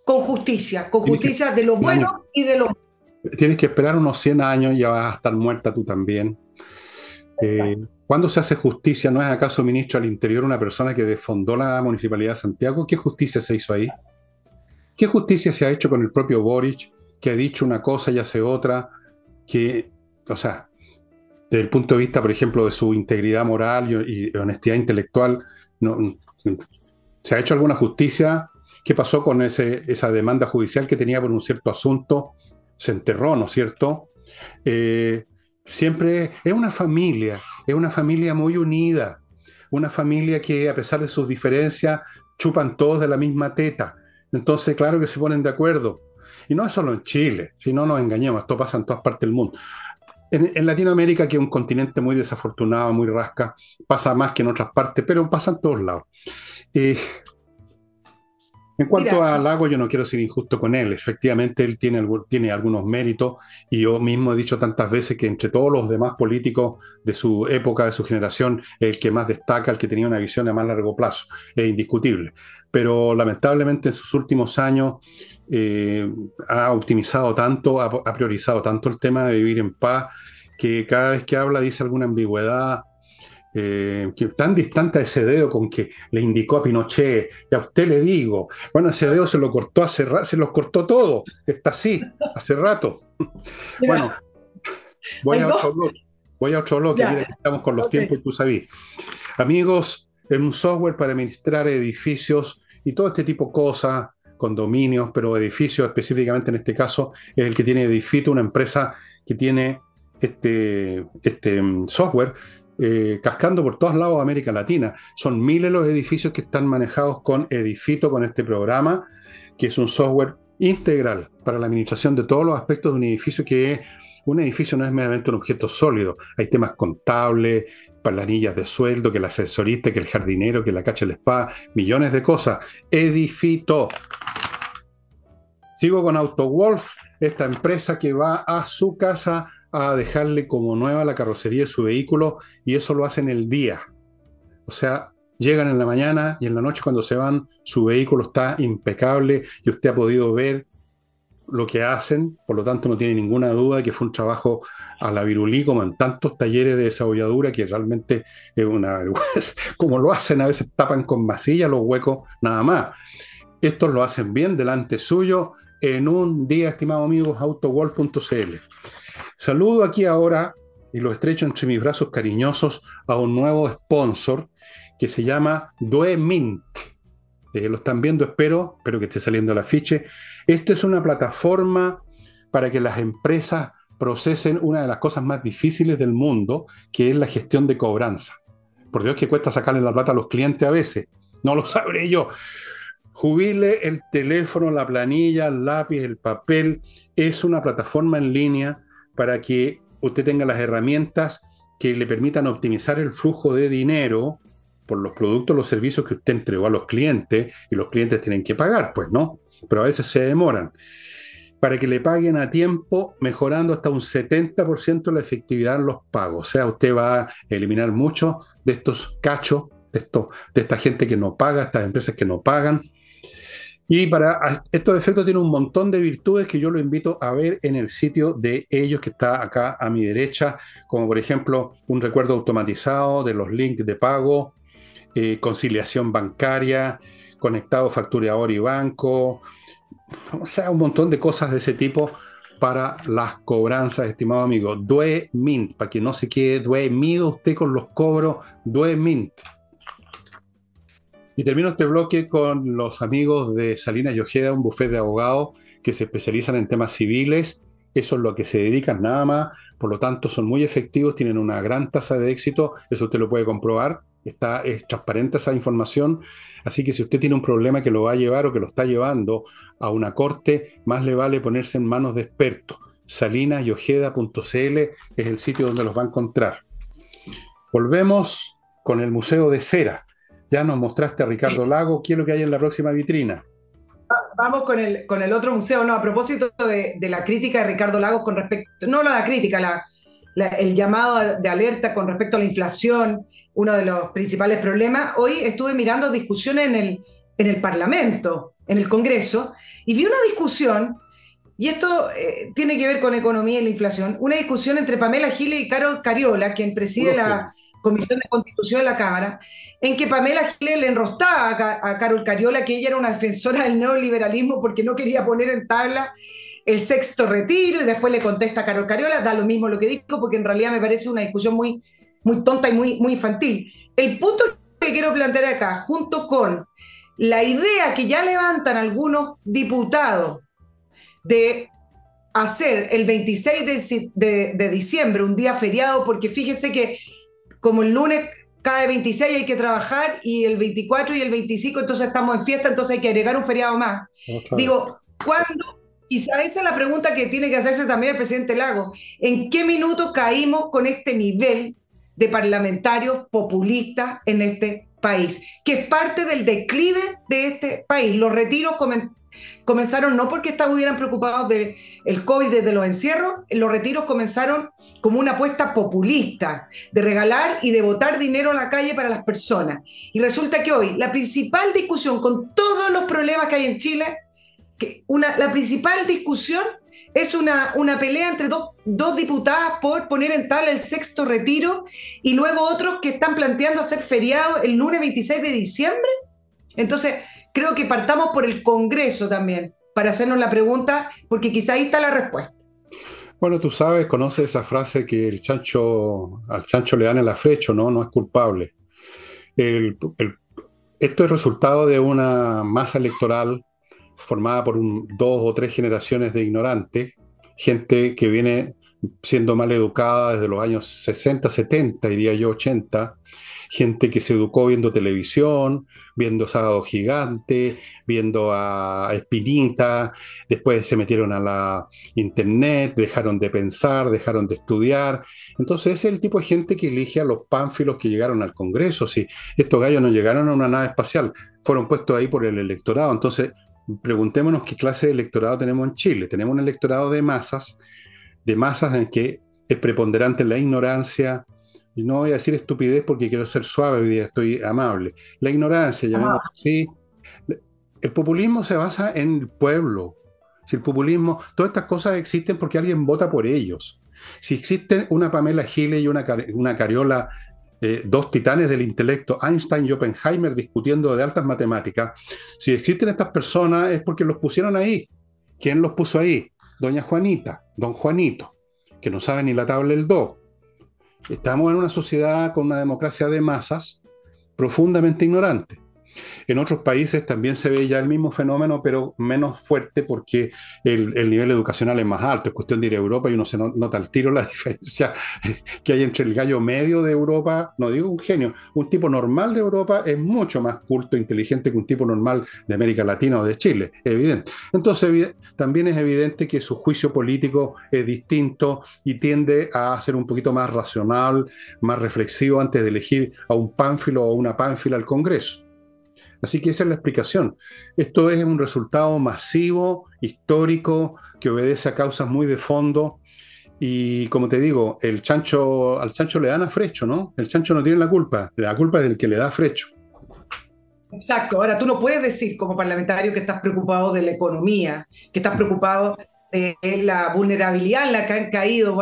con Tienes que, justicia de lo años. bueno y de lo malo. Tienes que esperar unos 100 años, ya vas a estar muerta tú también. Exacto. ¿Cuándo se hace justicia? ¿No es acaso ministro al Interior una persona que defondó la Municipalidad de Santiago? ¿Qué justicia se hizo ahí? ¿Qué justicia se ha hecho con el propio Boric, que ha dicho una cosa y hace otra? O sea, desde el punto de vista, por ejemplo, de su integridad moral y honestidad intelectual, no, ¿se ha hecho alguna justicia? ¿Qué pasó con esa demanda judicial que tenía por un cierto asunto? Se enterró, ¿no es cierto? Eh, Siempre es una familia muy unida, una familia que a pesar de sus diferencias chupan todos de la misma teta. Entonces, claro que se ponen de acuerdo. Y no es solo en Chile, si no nos engañemos, esto pasa en todas partes del mundo. En Latinoamérica, que es un continente muy desafortunado, muy rasca, pasa más que en otras partes, pero pasa en todos lados. Eh, en cuanto Mira, a Lago, yo no quiero ser injusto con él. Efectivamente, él tiene algunos méritos y yo mismo he dicho tantas veces que entre todos los demás políticos de su época, de su generación, el que más destaca, el que tenía una visión de más largo plazo, es indiscutible. Pero lamentablemente en sus últimos años ha optimizado tanto, ha priorizado tanto el tema de vivir en paz, que cada vez que habla dice alguna ambigüedad, que tan distante a ese dedo con que le indicó a Pinochet, y a usted le digo, bueno, ese dedo se lo cortó se los cortó todo, está así, hace rato. Bueno, mira, voy hay a otro dos. bloque, voy a otro bloque, mira Ya, que estamos con los ok. tiempos y tú sabes. Amigos, es un software para administrar edificios y todo este tipo de cosas, condominios, pero edificios específicamente en este caso, es el que tiene Edifito, una empresa que tiene software cascando por todos lados de América Latina. Son miles los edificios que están manejados con Edifito, con este programa, que es un software integral para la administración de todos los aspectos de un edificio un edificio no es meramente un objeto sólido, hay temas contables, planillas de sueldo, que el asesorista, que el jardinero, que la cacha del spa, millones de cosas. Edifito. Sigo con AutoWolf, esta empresa que va a su casa a dejarle como nueva la carrocería de su vehículo y eso lo hacen el día. O sea, llegan en la mañana y en la noche cuando se van, su vehículo está impecable y usted ha podido ver lo que hacen, por lo tanto no tiene ninguna duda de que fue un trabajo a la virulí, como en tantos talleres de desolladura, que realmente es una vergüenza. Como lo hacen, a veces tapan con masilla los huecos, nada más. Estos lo hacen bien delante suyo en un día, estimados amigos, autoworld.cl. Saludo aquí ahora y lo estrecho entre mis brazos cariñosos a un nuevo sponsor que se llama Duemint. Lo están viendo, espero que esté saliendo el afiche. Esto es una plataforma para que las empresas procesen una de las cosas más difíciles del mundo, que es la gestión de cobranza. Por Dios que cuesta sacarle la plata a los clientes a veces. No lo sabré yo. Jubile el teléfono, la planilla, el lápiz, el papel. Es una plataforma en línea para que usted tenga las herramientas que le permitan optimizar el flujo de dinero por los productos, los servicios que usted entregó a los clientes, y los clientes tienen que pagar, pues, ¿no? Pero a veces se demoran. Para que le paguen a tiempo, mejorando hasta un 70% la efectividad en los pagos. O sea, usted va a eliminar muchos de estos cachos, de esta gente que no paga, estas empresas que no pagan. Y para estos efectos tiene un montón de virtudes que yo lo invito a ver en el sitio de ellos que está acá a mi derecha, como por ejemplo un recuerdo automatizado de los links de pago, conciliación bancaria, conectado facturador y banco, o sea, un montón de cosas de ese tipo para las cobranzas, estimado amigo. Duemint, para que no se quede duemido usted con los cobros, Duemint. Y termino este bloque con los amigos de Salinas y Ojeda, un bufete de abogados que se especializan en temas civiles. Eso es lo que se dedican nada más. Por lo tanto, son muy efectivos, tienen una gran tasa de éxito. Eso usted lo puede comprobar. Es transparente esa información. Así que si usted tiene un problema que lo va a llevar o que lo está llevando a una corte, más le vale ponerse en manos de expertos. Salinasyojeda.cl es el sitio donde los va a encontrar. Volvemos con el Museo de Cera. Ya nos mostraste a Ricardo Lago. ¿Qué es lo que hay en la próxima vitrina? Vamos con el otro museo. No, a propósito de la crítica de Ricardo Lagos con respecto, no la crítica, el llamado de alerta con respecto a la inflación, uno de los principales problemas. Hoy estuve mirando discusiones en el Parlamento, en el Congreso, y vi una discusión, y esto tiene que ver con economía y la inflación, una discusión entre Pamela Giles y Carol Cariola, quien preside Puro la feo. Comisión de Constitución de la Cámara, en que Pamela Giles le enrostaba a Carol Cariola que ella era una defensora del neoliberalismo porque no quería poner en tabla el sexto retiro, y después le contesta a Carol Cariola, da lo mismo lo que dijo, porque en realidad me parece una discusión muy tonta y muy infantil. El punto que quiero plantear acá, junto con la idea que ya levantan algunos diputados de hacer el 26 de diciembre un día feriado, porque fíjese que como el lunes cada 26 hay que trabajar y el 24 y el 25 entonces estamos en fiesta, entonces hay que agregar un feriado más. No, claro. Digo, ¿cuándo? Quizá esa es la pregunta que tiene que hacerse también el presidente Lago. ¿En qué minuto caímos con este nivel de parlamentarios populistas en este país? Que es parte del declive de este país. Los retiros comenzaron no porque estuvieran preocupados del COVID desde los encierros, los retiros comenzaron como una apuesta populista de regalar y de botar dinero a la calle para las personas. Y resulta que hoy la principal discusión con todos los problemas que hay en Chile, la principal discusión es una pelea entre dos diputadas por poner en tabla el sexto retiro y luego otros que están planteando hacer feriado el lunes 26 de diciembre. Entonces, creo que partamos por el Congreso también, para hacernos la pregunta, porque quizá ahí está la respuesta. Bueno, tú sabes, conoces esa frase que al chancho le dan el afrecho, ¿no? No es culpable. Esto es resultado de una masa electoral formada por dos o tres generaciones de ignorantes, gente que viene siendo mal educada desde los años 60, 70, diría yo 80, gente que se educó viendo televisión, viendo Sábado Gigante, viendo a Espinita, después se metieron a la internet, dejaron de pensar, dejaron de estudiar. Entonces ese es el tipo de gente que elige a los pánfilos que llegaron al Congreso. Si estos gallos no llegaron a una nave espacial, fueron puestos ahí por el electorado. Entonces preguntémonos qué clase de electorado tenemos en Chile. Tenemos un electorado de masas en que es preponderante la ignorancia, y no voy a decir estupidez porque quiero ser suave, hoy día estoy amable. La ignorancia, llamémoslo así. El populismo se basa en el pueblo. Si el populismo, todas estas cosas existen porque alguien vota por ellos. Si existen una Pamela Giles y una Cariola, dos titanes del intelecto, Einstein y Oppenheimer discutiendo de altas matemáticas, si existen estas personas es porque los pusieron ahí. ¿Quién los puso ahí? Doña Juanita, don Juanito, que no sabe ni la tabla del do. Estamos en una sociedad con una democracia de masas profundamente ignorante. En otros países también se ve ya el mismo fenómeno, pero menos fuerte porque el nivel educacional es más alto. Es cuestión de ir a Europa y uno se nota al tiro la diferencia que hay entre el gallo medio de Europa, no digo un genio, un tipo normal de Europa es mucho más culto e inteligente que un tipo normal de América Latina o de Chile, es evidente. Entonces también es evidente que su juicio político es distinto y tiende a ser un poquito más racional, más reflexivo antes de elegir a un pánfilo o una pánfila al Congreso. Así que esa es la explicación. Esto es un resultado masivo, histórico, que obedece a causas muy de fondo. Y como te digo, al chancho le dan afrecho, ¿no? El chancho no tiene la culpa es del que le da afrecho. Exacto. Ahora, tú no puedes decir como parlamentario que estás preocupado de la economía, que estás preocupado de la vulnerabilidad en la que han caído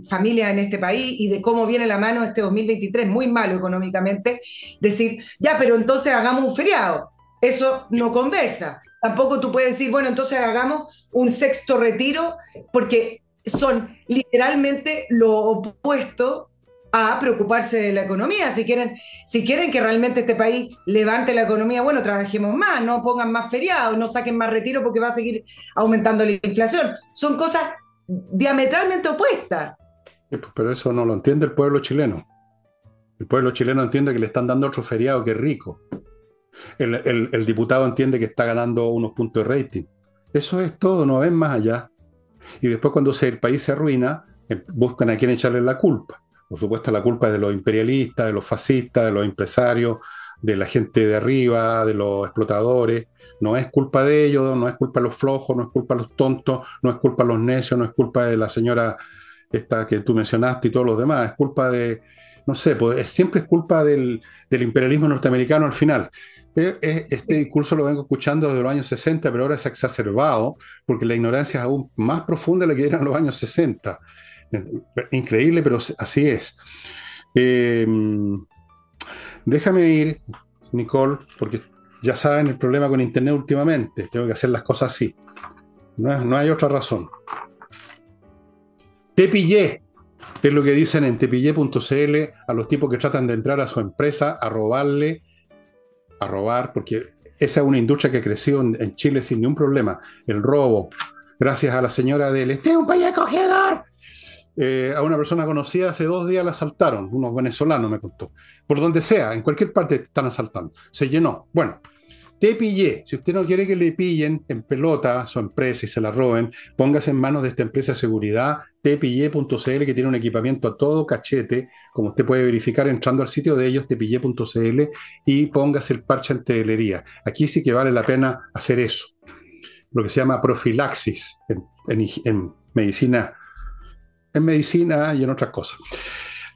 familias en este país y de cómo viene la mano este 2023, muy malo económicamente, decir, ya, pero entonces hagamos un feriado. Eso no conversa. Tampoco tú puedes decir, bueno, entonces hagamos un sexto retiro, porque son literalmente lo opuesto a preocuparse de la economía. Si quieren que realmente este país levante la economía, bueno, trabajemos más, no pongan más feriados, no saquen más retiro porque va a seguir aumentando la inflación. Son cosas diametralmente opuestas. Pero eso no lo entiende el pueblo chileno. El pueblo chileno entiende que le están dando otro feriado que es rico. El diputado entiende que está ganando unos puntos de rating. Eso es todo, no ven más allá. Y después cuando el país se arruina, buscan a quién echarle la culpa. Por supuesto, la culpa es de los imperialistas, de los fascistas, de los empresarios, de la gente de arriba, de los explotadores. No es culpa de ellos, no es culpa de los flojos, no es culpa de los tontos, no es culpa de los necios, no es culpa de la señora esta que tú mencionaste y todos los demás. Es culpa de, no sé, pues siempre es culpa del imperialismo norteamericano al final. Este discurso lo vengo escuchando desde los años 60, pero ahora se ha exacerbado porque la ignorancia es aún más profunda de la que era en los años 60. Increíble, pero así es. Déjame ir, Nicole, porque ya saben el problema con Internet últimamente. Tengo que hacer las cosas así. No hay otra razón. Te pillé, es lo que dicen en tepillé.cl a los tipos que tratan de entrar a su empresa a robar, porque esa es una industria que ha crecido en Chile sin ningún problema. El robo, gracias a la señora del "este es un país acogedor", A una persona conocida hace 2 días la asaltaron, unos venezolanos me contó. Por donde sea, en cualquier parte te están asaltando. Se llenó. Bueno, te pillé. Si usted no quiere que le pillen en pelota a su empresa y se la roben, póngase en manos de esta empresa de seguridad, tpille.cl, que tiene un equipamiento a todo cachete, como usted puede verificar entrando al sitio de ellos, tpille.cl, y póngase el parche antihelería. Aquí sí que vale la pena hacer eso, lo que se llama profilaxis en medicina, y en otras cosas.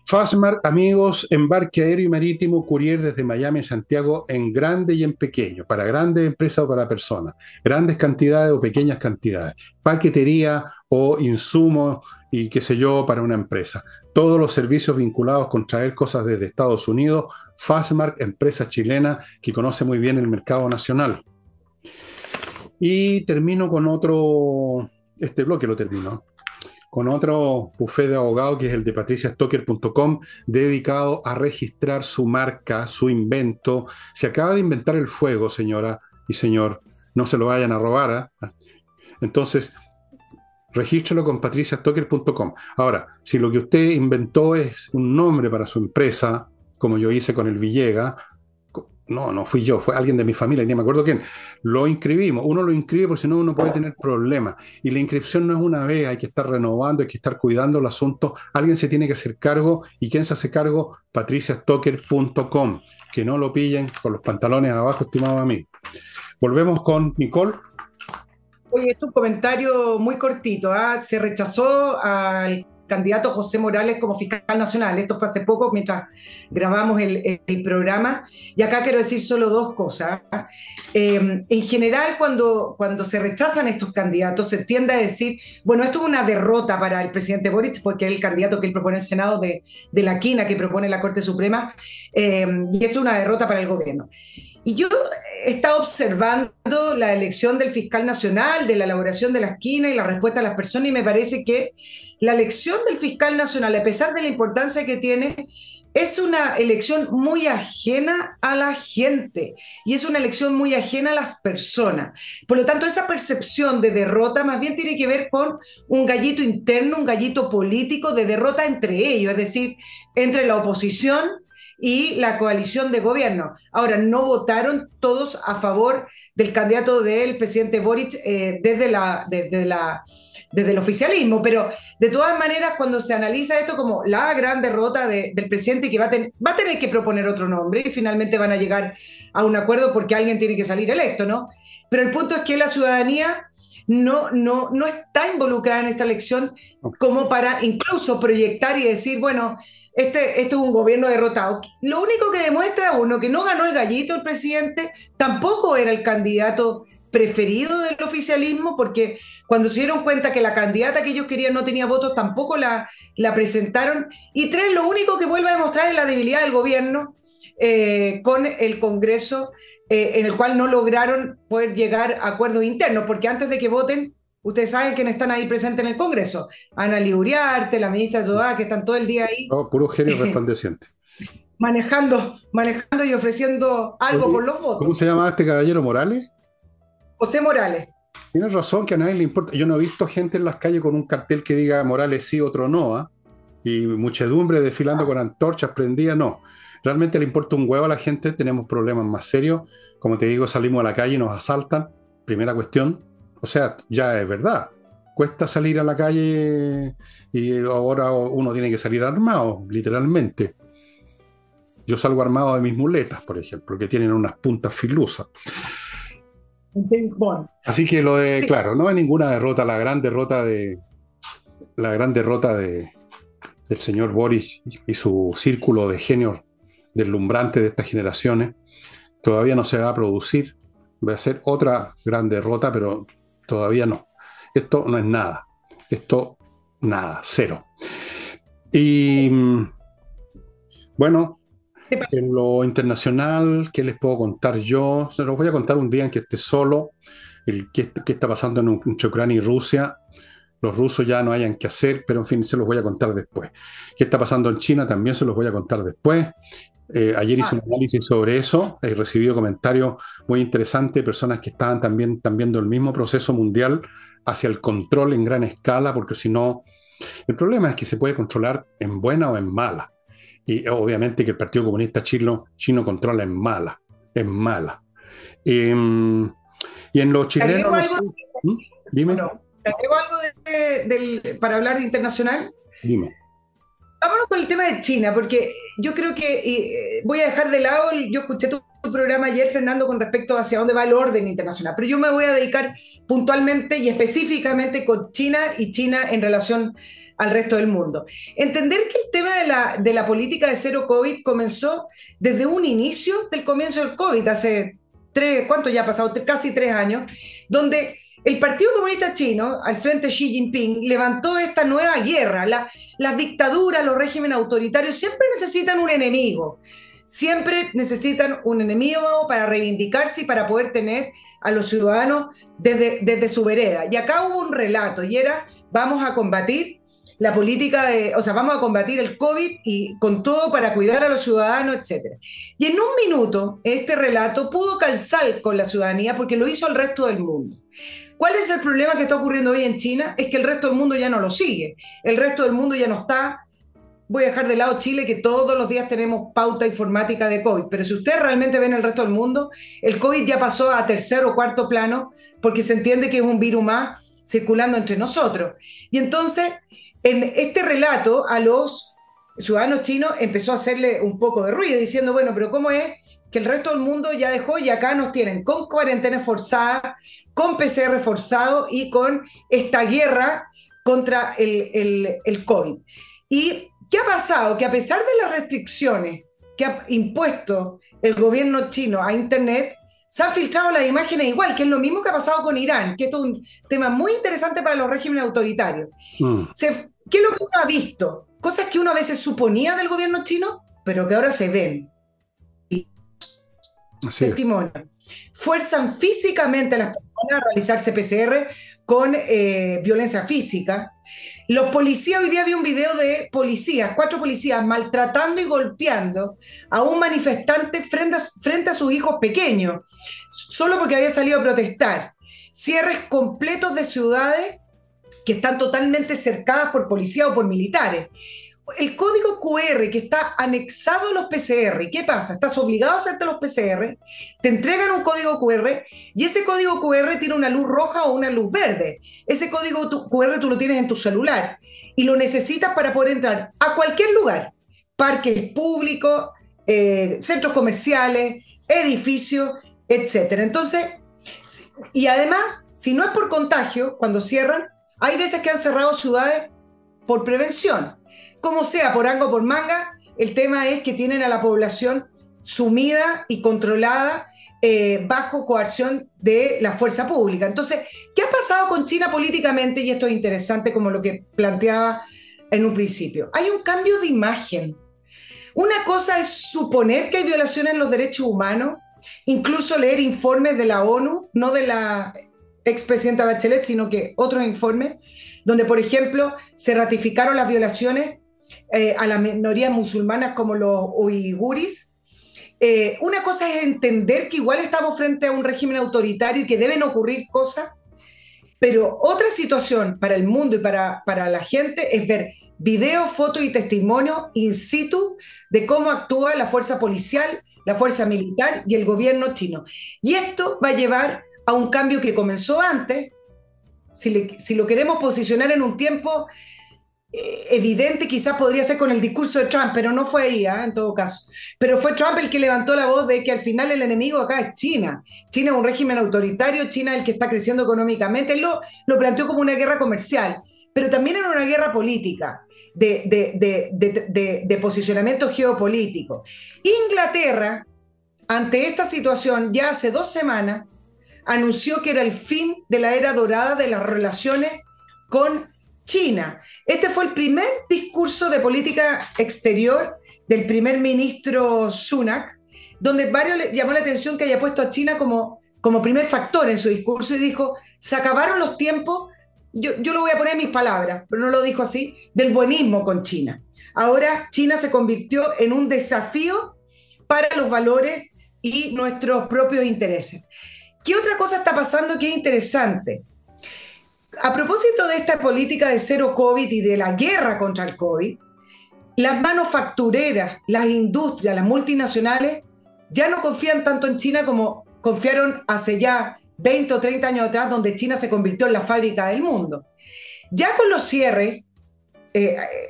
Fastmark, amigos, embarque aéreo y marítimo, courier desde Miami a Santiago en grande y en pequeño, para grandes empresas o para personas, grandes cantidades o pequeñas cantidades, paquetería o insumos y qué sé yo para una empresa. Todos los servicios vinculados con traer cosas desde Estados Unidos, Fastmark, empresa chilena que conoce muy bien el mercado nacional. Y termino con otro, este bloque lo termino, con otro buffet de abogado que es el de patriciastocker.com, dedicado a registrar su marca, su invento. Se acaba de inventar el fuego, señora y señor, no se lo vayan a robar, ¿eh? Entonces, regístrelo con patriciastocker.com. Ahora, si lo que usted inventó es un nombre para su empresa, como yo hice con el Villega, no fui yo, fue alguien de mi familia, ni me acuerdo quién, lo inscribimos. Uno lo inscribe porque si no uno puede tener problemas. Y la inscripción no es una vez, hay que estar renovando, hay que estar cuidando el asunto. Alguien se tiene que hacer cargo. ¿Y quién se hace cargo? patriciastocker.com. Que no lo pillen con los pantalones abajo, estimado amigo. Volvemos con Nicole. Oye, es un comentario muy cortito, ¿ah? Se rechazó al candidato José Morales como fiscal nacional. Esto fue hace poco mientras grabamos el programa. Y acá quiero decir solo dos cosas. En general, cuando se rechazan estos candidatos, se tiende a decir, bueno, esto es una derrota para el presidente Boric, porque es el candidato que él propone en el Senado de la quina que propone la Corte Suprema, y esto es una derrota para el gobierno. Y yo he estado observando la elección del fiscal nacional, de la elaboración de la esquina y la respuesta a las personas, y me parece que la elección del fiscal nacional, a pesar de la importancia que tiene, es una elección muy ajena a la gente y es una elección muy ajena a las personas. Por lo tanto, esa percepción de derrota más bien tiene que ver con un gallito interno, un gallito político de derrota entre ellos, es decir, entre la oposición y la coalición de gobierno. Ahora, no votaron todos a favor del candidato del presidente Boric desde el oficialismo, pero de todas maneras, cuando se analiza esto como la gran derrota del presidente, que va a tener que proponer otro nombre y finalmente van a llegar a un acuerdo porque alguien tiene que salir electo, ¿no? Pero el punto es que la ciudadanía no está involucrada en esta elección como para incluso proyectar y decir, bueno, esto es un gobierno derrotado. Lo único que demuestra, uno, que no ganó el gallito el presidente, tampoco era el candidato preferido del oficialismo, porque cuando se dieron cuenta que la candidata que ellos querían no tenía votos, tampoco la presentaron. Y tres, lo único que vuelve a demostrar es la debilidad del gobierno con el Congreso, en el cual no lograron poder llegar a acuerdos internos, porque antes de que voten, ustedes saben quiénes están ahí presentes en el Congreso: Ana Uriarte, la ministra Toá, que están todo el día ahí. Oh, puro genio resplandeciente. manejando y ofreciendo algo. Oye, por los votos. ¿Cómo se llama este caballero? ¿Morales? José Morales. Tienes razón que a nadie le importa. Yo no he visto gente en las calles con un cartel que diga Morales sí, otro no, ¿eh? Y muchedumbre desfilando con antorchas prendidas, no. Realmente le importa un huevo a la gente, tenemos problemas más serios. Como te digo, salimos a la calle y nos asaltan, primera cuestión. O sea, ya es verdad. Cuesta salir a la calle y ahora uno tiene que salir armado, literalmente. Yo salgo armado de mis muletas, por ejemplo, que tienen unas puntas filosas. Así que lo de, sí. Claro, no hay ninguna derrota. La gran derrota del señor Boris y su círculo de genios deslumbrantes de estas generaciones todavía no se va a producir. Va a ser otra gran derrota, pero todavía no. Esto no es nada. Esto, nada, cero. Y bueno, en lo internacional, ¿qué les puedo contar yo? Se los voy a contar un día en que esté solo. ¿Qué está pasando entre Ucrania y Rusia? Los rusos ya no hayan que hacer, pero en fin, se los voy a contar después. ¿Qué está pasando en China? También se los voy a contar después. Ayer hice un análisis sobre eso, he recibido comentarios muy interesantes de personas que están viendo el mismo proceso mundial hacia el control en gran escala, porque si no, El problema es que se puede controlar en buena o en mala. Y obviamente que el Partido Comunista chino controla en mala, en mala. Eh, y en los ¿Te chilenos, agrego no algo sé. ¿Mm? o Dime, no? ¿Te agrego algo para hablar de internacional? dime. Vámonos con el tema de China, porque yo creo que voy a dejar de lado, yo escuché tu programa ayer, Fernando, con respecto hacia dónde va el orden internacional, pero yo me voy a dedicar puntualmente y específicamente con China y China en relación al resto del mundo. Entender que el tema de la política de cero COVID comenzó desde un inicio del comienzo del COVID, hace ¿cuánto ya ha pasado? Casi 3 años, donde el Partido Comunista Chino, al frente de Xi Jinping, levantó esta nueva guerra. Las dictaduras, los regímenes autoritarios siempre necesitan un enemigo. Siempre necesitan un enemigo para reivindicarse y para poder tener a los ciudadanos desde su vereda. Y acá hubo un relato y era, vamos a combatir la política o sea, vamos a combatir el COVID y con todo para cuidar a los ciudadanos, etcétera. Y en un minuto, este relato pudo calzar con la ciudadanía porque lo hizo el resto del mundo. ¿Cuál es el problema que está ocurriendo hoy en China? Es que el resto del mundo ya no lo sigue. El resto del mundo ya no está. Voy a dejar de lado Chile, que todos los días tenemos pauta informática de COVID, pero si ustedes realmente ven el resto del mundo, el COVID ya pasó a tercer o cuarto plano porque se entiende que es un virus más circulando entre nosotros. Y entonces, en este relato, a los ciudadanos chinos empezó a hacerle un poco de ruido, diciendo, bueno, pero ¿cómo es que el resto del mundo ya dejó y acá nos tienen con cuarentena forzada, con PCR forzado y con esta guerra contra el COVID? ¿Y qué ha pasado? Que a pesar de las restricciones que ha impuesto el gobierno chino a Internet, se han filtrado las imágenes igual, que es lo mismo que ha pasado con Irán, que esto es un tema muy interesante para los regímenes autoritarios. Mm, ¿Qué es lo que uno ha visto? Cosas que uno a veces suponía del gobierno chino, pero que ahora se ven. así es. Testimonio. Fuerzan físicamente a las personas a realizarse PCR con violencia física. Los policías, hoy día vi un video de policías, 4 policías maltratando y golpeando a un manifestante frente a sus hijos pequeños, solo porque había salido a protestar. Cierres completos de ciudades que están totalmente cercadas por policías o por militares. El código QR que está anexado a los PCR, ¿qué pasa? Estás obligado a hacerte los PCR, te entregan un código QR y ese código QR tiene una luz roja o una luz verde. Ese código QR tú lo tienes en tu celular y lo necesitas para poder entrar a cualquier lugar, parques públicos, centros comerciales, edificios, etcétera. Entonces, y además, si no es por contagio, cuando cierran, hay veces que han cerrado ciudades por prevención. Como sea, por anga o por manga, el tema es que tienen a la población sumida y controlada bajo coerción de la fuerza pública. Entonces, ¿qué ha pasado con China políticamente? Y esto es interesante como lo que planteaba en un principio. Hay un cambio de imagen. Una cosa es suponer que hay violaciones en los derechos humanos, incluso leer informes de la ONU, no de la expresidenta Bachelet, sino que otros informes, donde, por ejemplo, se ratificaron las violaciones a las minorías musulmanas como los uiguris. Una cosa es entender que igual estamos frente a un régimen autoritario y que deben ocurrir cosas, pero otra situación para el mundo y para la gente es ver videos, fotos y testimonios in situ de cómo actúa la fuerza policial, la fuerza militar y el gobierno chino. Y esto va a llevar a un cambio que comenzó antes, si lo queremos posicionar en un tiempo evidente, quizás podría ser con el discurso de Trump, pero no fue ahí, en todo caso. Pero fue Trump el que levantó la voz de que al final el enemigo acá es China. China es un régimen autoritario, China es el que está creciendo económicamente. Él lo planteó como una guerra comercial, pero también era una guerra política, de posicionamiento geopolítico. Inglaterra, ante esta situación, ya hace 2 semanas, anunció que era el fin de la era dorada de las relaciones con China. Este fue el primer discurso de política exterior del primer ministro Sunak, donde varios le llamó la atención que haya puesto a China como primer factor en su discurso y dijo, se acabaron los tiempos, yo lo voy a poner en mis palabras, pero no lo dijo así, del buenismo con China. Ahora China se convirtió en un desafío para los valores y nuestros propios intereses. ¿Qué otra cosa está pasando que es interesante? A propósito de esta política de cero COVID y de la guerra contra el COVID, las manufactureras, las industrias, las multinacionales ya no confían tanto en China como confiaron hace ya 20 o 30 años atrás, donde China se convirtió en la fábrica del mundo. Ya con los cierres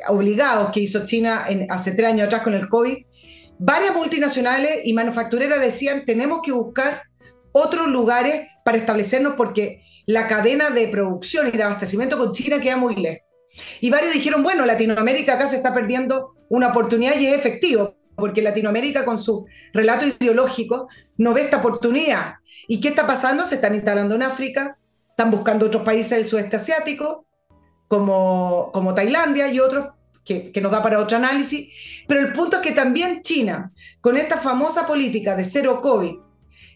obligados que hizo China hace 3 años atrás con el COVID, varias multinacionales y manufactureras decían tenemos que buscar otros lugares para establecernos porque la cadena de producción y de abastecimiento con China queda muy lejos. Y varios dijeron, bueno, Latinoamérica acá se está perdiendo una oportunidad y es efectivo, porque Latinoamérica con su relato ideológico no ve esta oportunidad. ¿Y qué está pasando? Se están instalando en África, están buscando otros países del sudeste asiático, como Tailandia y otros, que nos da para otro análisis. Pero el punto es que también China, con esta famosa política de cero COVID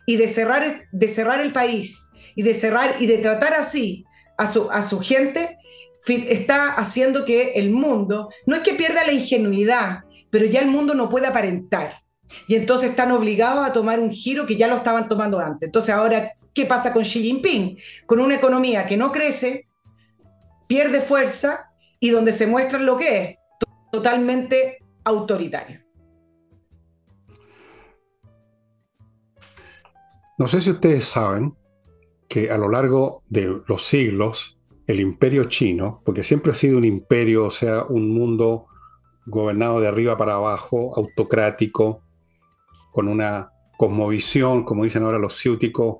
y de cerrar el país y de tratar así a su gente, está haciendo que el mundo, no es que pierda la ingenuidad, pero ya el mundo no puede aparentar. Y entonces están obligados a tomar un giro que ya lo estaban tomando antes. Entonces ahora, ¿qué pasa con Xi Jinping? Con una economía que no crece, pierde fuerza y donde se muestra lo que es, totalmente autoritario. No sé si ustedes saben que a lo largo de los siglos, el imperio chino, porque siempre ha sido un imperio, o sea, un mundo gobernado de arriba para abajo, autocrático, con una cosmovisión, como dicen ahora los ciúticos,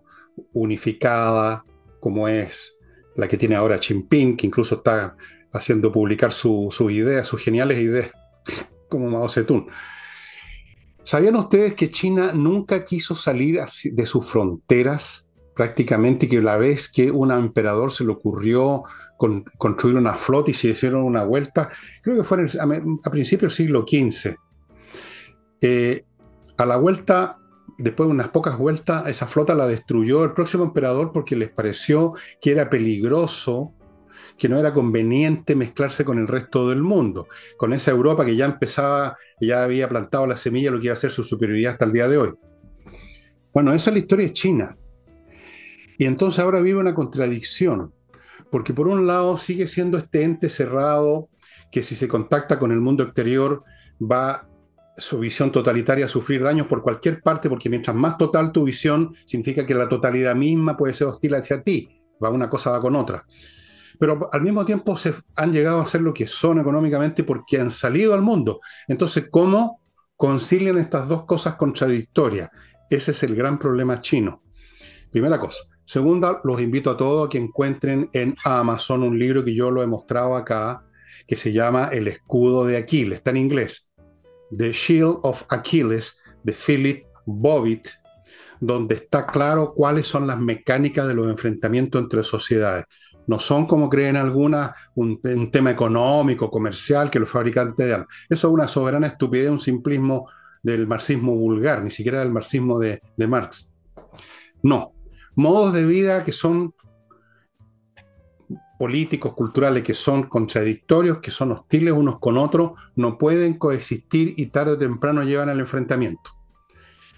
unificada, como es la que tiene ahora Xi Jinping, que incluso está haciendo publicar sus ideas, sus geniales ideas, como Mao Zedong. ¿Sabían ustedes que China nunca quiso salir de sus fronteras? Prácticamente que la vez que un emperador se le ocurrió construir una flota y se hicieron una vuelta, creo que fue a principios del siglo XV. A la vuelta, después de unas pocas vueltas, esa flota la destruyó el próximo emperador porque les pareció que era peligroso, que no era conveniente mezclarse con el resto del mundo, con esa Europa que ya empezaba, ya había plantado la semilla de lo que iba a ser su superioridad hasta el día de hoy. Bueno, esa es la historia de China. Y entonces ahora vive una contradicción, porque por un lado sigue siendo este ente cerrado que si se contacta con el mundo exterior va su visión totalitaria a sufrir daños por cualquier parte, porque mientras más total tu visión, significa que la totalidad misma puede ser hostil hacia ti, una cosa va con otra. Pero al mismo tiempo se han llegado a ser lo que son económicamente porque han salido al mundo. Entonces, ¿cómo concilian estas dos cosas contradictorias? Ese es el gran problema chino. Primera cosa. Segunda, los invito a todos a que encuentren en Amazon un libro que yo lo he mostrado acá, que se llama El escudo de Aquiles, está en inglés, The Shield of Achilles, de Philip Bobbitt, donde está claro cuáles son las mecánicas de los enfrentamientos entre sociedades. No son como creen algunas, un tema económico, comercial, que los fabricantes dan. Eso es una soberana estupidez, un simplismo del marxismo vulgar, ni siquiera del marxismo de Marx. No. Modos de vida que son políticos, culturales, que son contradictorios, que son hostiles unos con otros, no pueden coexistir y tarde o temprano llevan al enfrentamiento.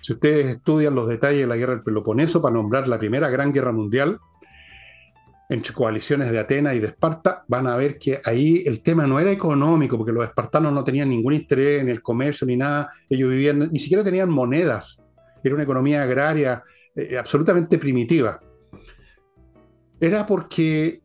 Si ustedes estudian los detalles de la guerra del Peloponeso, para nombrar la primera gran guerra mundial, entre coaliciones de Atenas y de Esparta, van a ver que ahí el tema no era económico, porque los espartanos no tenían ningún interés en el comercio ni nada, ellos vivían, ni siquiera tenían monedas, era una economía agraria, absolutamente primitiva. Era porque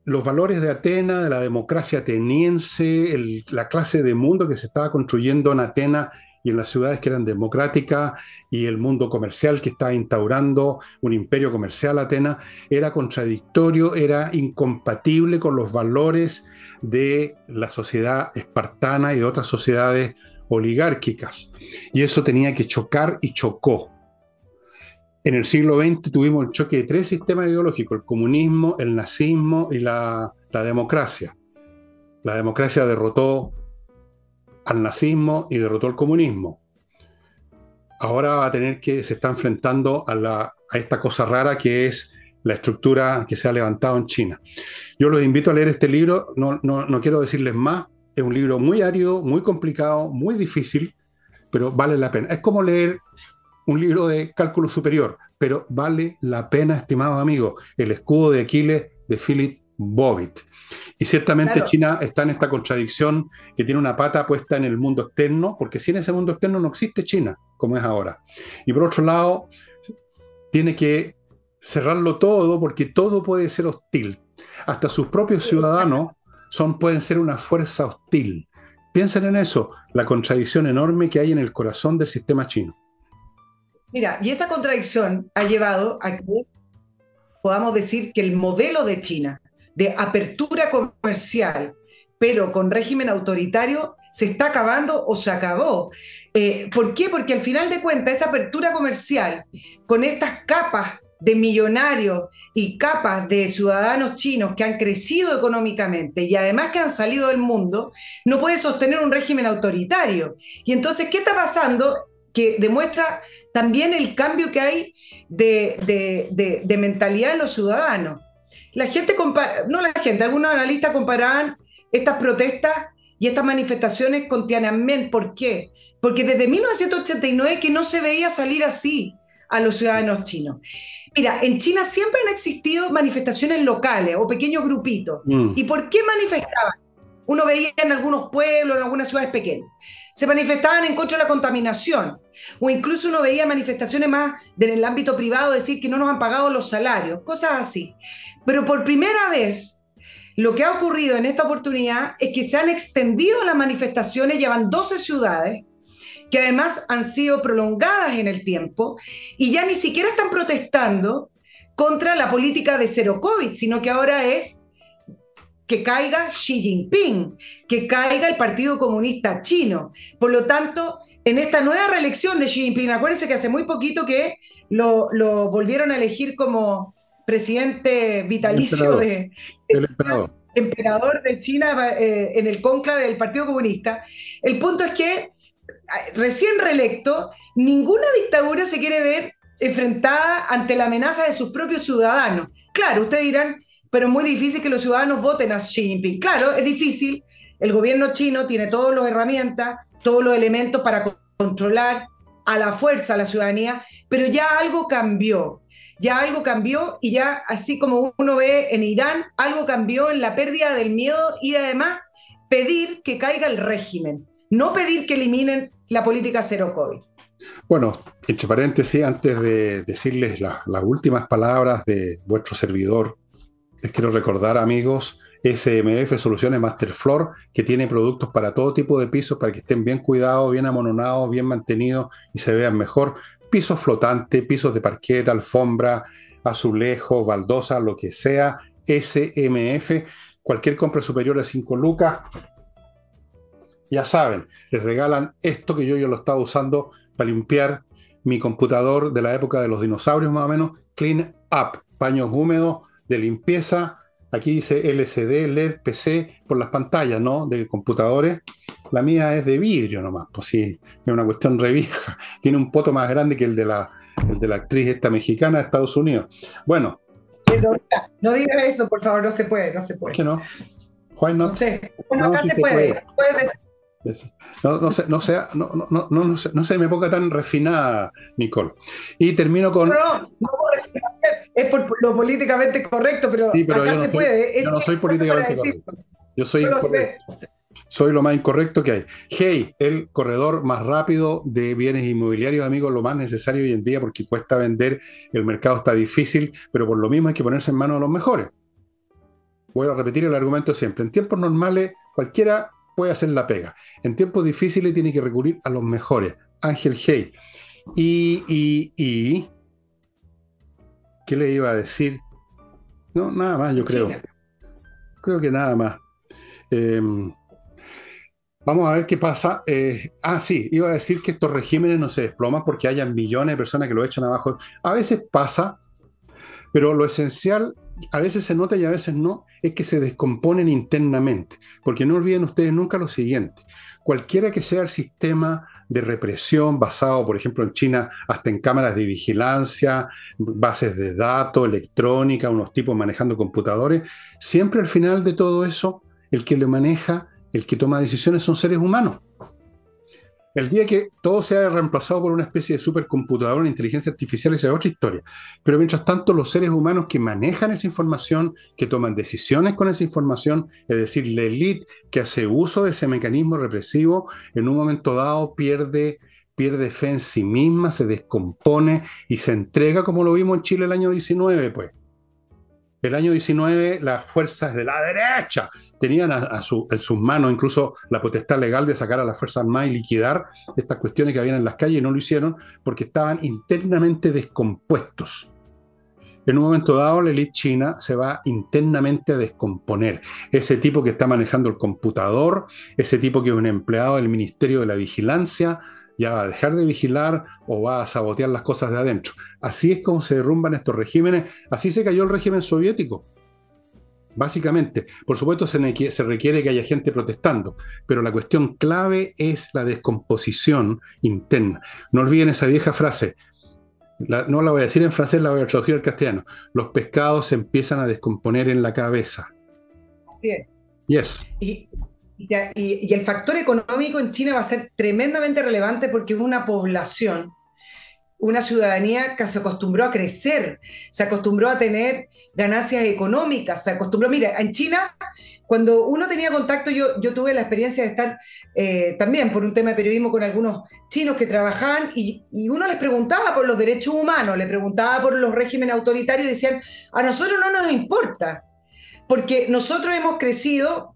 los valores de Atenas, de la democracia ateniense, la clase de mundo que se estaba construyendo en Atenas y en las ciudades que eran democráticas, y el mundo comercial que estaba instaurando un imperio comercial Atenas, era contradictorio, era incompatible con los valores de la sociedad espartana y de otras sociedades oligárquicas. Y eso tenía que chocar y chocó. En el siglo XX tuvimos el choque de 3 sistemas ideológicos: el comunismo, el nazismo y la democracia. La democracia derrotó al nazismo y derrotó al comunismo. Ahora va a tener se está enfrentando a esta cosa rara que es la estructura que se ha levantado en China. Yo los invito a leer este libro, no quiero decirles más, es un libro muy árido, muy complicado, muy difícil, pero vale la pena. Es como leer un libro de cálculo superior, pero vale la pena, estimados amigos. El escudo de Aquiles, de Philip Bobbitt. Y ciertamente Claro. China está en esta contradicción que tiene una pata puesta en el mundo externo, porque sin ese mundo externo no existe China, como es ahora. Y por otro lado, tiene que cerrarlo todo porque todo puede ser hostil. Hasta sus propios ciudadanos pueden ser una fuerza hostil. Piensen en eso, la contradicción enorme que hay en el corazón del sistema chino. Mira, y esa contradicción ha llevado a que podamos decir que el modelo de China de apertura comercial, pero con régimen autoritario, se está acabando o se acabó. ¿Por qué? Porque al final de cuentas, esa apertura comercial, con estas capas de millonarios y capas de ciudadanos chinos que han crecido económicamente y además que han salido del mundo, no puede sostener un régimen autoritario. Y entonces, ¿qué está pasando? Que demuestra también el cambio que hay de mentalidad en los ciudadanos. La gente, no la gente, algunos analistas comparaban estas protestas y estas manifestaciones con Tiananmen. ¿Por qué? Porque desde 1989 que no se veía salir así a los ciudadanos chinos. Mira, en China siempre han existido manifestaciones locales o pequeños grupitos. ¿Y por qué manifestaban? Uno veía en algunos pueblos, en algunas ciudades pequeñas. Se manifestaban en contra de la contaminación, o incluso uno veía manifestaciones más en el ámbito privado, decir que no nos han pagado los salarios, cosas así. Pero por primera vez, lo que ha ocurrido en esta oportunidad es que se han extendido las manifestaciones, llevan 12 ciudades, que además han sido prolongadas en el tiempo, y ya ni siquiera están protestando contra la política de cero COVID, sino que ahora es que caiga Xi Jinping, que caiga el Partido Comunista Chino. Por lo tanto, en esta nueva reelección de Xi Jinping, acuérdense que hace muy poquito que lo volvieron a elegir como presidente vitalicio el emperador. Emperador de China en el cónclave del Partido Comunista. El punto es que, recién reelecto, ninguna dictadura se quiere ver enfrentada ante la amenaza de sus propios ciudadanos. Claro, ustedes dirán, pero es muy difícil que los ciudadanos voten a Xi Jinping. Claro, es difícil. El gobierno chino tiene todas las herramientas, todos los elementos para controlar a la fuerza a la ciudadanía, pero ya algo cambió. Ya algo cambió y ya, así como uno ve en Irán, algo cambió en la pérdida del miedo y además pedir que caiga el régimen, no pedir que eliminen la política cero COVID. Bueno, entre paréntesis, antes de decirles las últimas palabras de vuestro servidor, les quiero recordar, amigos, SMF Soluciones Masterfloor, que tiene productos para todo tipo de pisos, para que estén bien cuidados, bien amononados, bien mantenidos y se vean mejor. Pisos flotantes, pisos de parquet, alfombra, azulejos, baldosas, lo que sea. SMF, cualquier compra superior a 5 lucas, ya saben, les regalan esto que yo lo estaba usando para limpiar mi computador de la época de los dinosaurios más o menos. Clean Up, paños húmedos de limpieza. Aquí dice LCD, LED, PC, por las pantallas, ¿no? De computadores. La mía es de vidrio nomás, pues sí, es una cuestión re vieja. Tiene un poto más grande que el de la actriz esta mexicana de Estados Unidos. Bueno. Pero, no digas eso, por favor, no se puede, no se puede. ¿Por qué no? Why not? No sé, bueno, acá sí se puede. No se me ponga tan refinada, Nicole. Y termino con... No, es por lo políticamente correcto, pero, sí, pero acá se puede. Yo no soy políticamente correcto. Yo soy incorrecto. Soy lo más incorrecto que hay. Hey, el corredor más rápido de bienes inmobiliarios, amigos, lo más necesario hoy en día porque cuesta vender, el mercado está difícil, pero por lo mismo hay que ponerse en manos de los mejores. Voy a repetir el argumento siempre. En tiempos normales, cualquiera puede hacer la pega. En tiempos difíciles tiene que recurrir a los mejores. Ángel Hey. ¿Qué le iba a decir? No, nada más, yo creo. Creo que nada más. Vamos a ver qué pasa. Sí, iba a decir que estos regímenes no se desploman porque hayan millones de personas que lo echan abajo. A veces pasa, pero lo esencial, a veces se nota y a veces no, es que se descomponen internamente. Porque no olviden ustedes nunca lo siguiente. Cualquiera que sea el sistema de represión basado, por ejemplo, en China, hasta en cámaras de vigilancia, bases de datos, electrónica, unos tipos manejando computadores, siempre al final de todo eso, el que lo maneja, el que toma decisiones son seres humanos. El día que todo sea reemplazado por una especie de supercomputador, una inteligencia artificial, esa es otra historia. Pero mientras tanto, los seres humanos que manejan esa información, que toman decisiones con esa información, es decir, la élite que hace uso de ese mecanismo represivo, en un momento dado pierde fe en sí misma, se descompone y se entrega como lo vimos en Chile el año 19, pues. El año 19 las fuerzas de la derecha tenían en sus manos incluso la potestad legal de sacar a las Fuerzas Armadas y liquidar estas cuestiones que habían en las calles y no lo hicieron porque estaban internamente descompuestos. En un momento dado, la élite china se va internamente a descomponer. Ese tipo que está manejando el computador, ese tipo que es un empleado del Ministerio de la Vigilancia, ya va a dejar de vigilar o va a sabotear las cosas de adentro. Así es como se derrumban estos regímenes. Así se cayó el régimen soviético, básicamente. Por supuesto, se requiere que haya gente protestando, pero la cuestión clave es la descomposición interna. No olviden esa vieja frase. No la voy a decir en francés, la voy a traducir al castellano. Los pescados se empiezan a descomponer en la cabeza. Así es. Yes. Y el factor económico en China va a ser tremendamente relevante porque es una población, una ciudadanía que se acostumbró a crecer, se acostumbró a tener ganancias económicas, se acostumbró, mira, en China, cuando uno tenía contacto, yo tuve la experiencia de estar también por un tema de periodismo con algunos chinos que trabajaban y uno les preguntaba por los derechos humanos, le preguntaba por los regímenes autoritarios y decían, a nosotros no nos importa, porque nosotros hemos crecido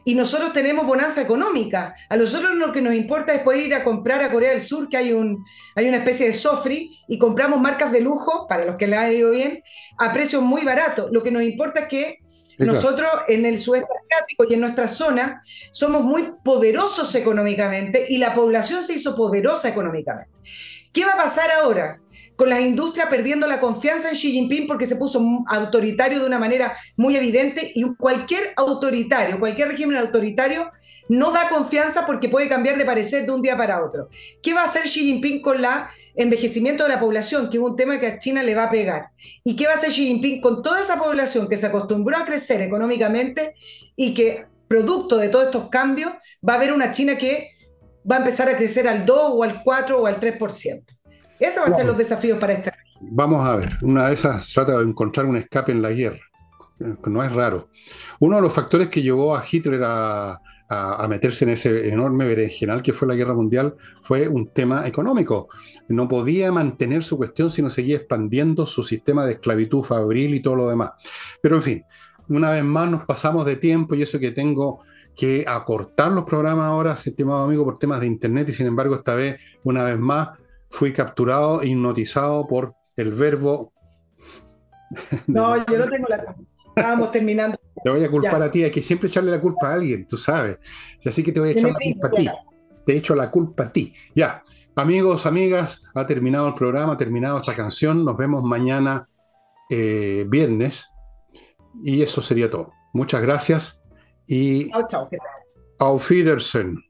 y nosotros tenemos bonanza económica. A nosotros lo que nos importa es poder ir a comprar a Corea del Sur, que hay una especie de sofri, y compramos marcas de lujo, para los que les ha ido bien, a precios muy baratos. Lo que nos importa es que Sí, claro. nosotros en el sudeste asiático y en nuestra zona somos muy poderosos económicamente y la población se hizo poderosa económicamente. ¿Qué va a pasar ahora? Con las industrias perdiendo la confianza en Xi Jinping porque se puso autoritario de una manera muy evidente y cualquier autoritario, cualquier régimen autoritario no da confianza porque puede cambiar de parecer de un día para otro. ¿Qué va a hacer Xi Jinping con el envejecimiento de la población, que es un tema que a China le va a pegar? ¿Y qué va a hacer Xi Jinping con toda esa población que se acostumbró a crecer económicamente y que, producto de todos estos cambios, va a haber una China que va a empezar a crecer al 2 o al 4 o al 3%? Esos van a ser los Claro. desafíos para este. Vamos a ver. Una de esas trata de encontrar un escape en la guerra. No es raro. Uno de los factores que llevó a Hitler a meterse en ese enorme berenjenal que fue la guerra mundial fue un tema económico. No podía mantener su cuestión si no seguía expandiendo su sistema de esclavitud fabril y todo lo demás. Pero en fin, una vez más nos pasamos de tiempo y eso que tengo que acortar los programas ahora, estimado amigo, por temas de internet y sin embargo esta vez, una vez más, fui capturado e hipnotizado por el verbo de No, yo no Manuel. tengo la culpa. Estábamos terminando. Te voy a culpar Ya. a ti, hay que siempre echarle la culpa a alguien, tú sabes. Así que te voy a De echar mi la primo, culpa a ya. ti. Te echo la culpa a ti. Ya. Amigos, amigas, ha terminado el programa, ha terminado esta canción. Nos vemos mañana viernes. Y eso sería todo. Muchas gracias y Chao, chao. ¿Qué tal? auf Wiedersehen.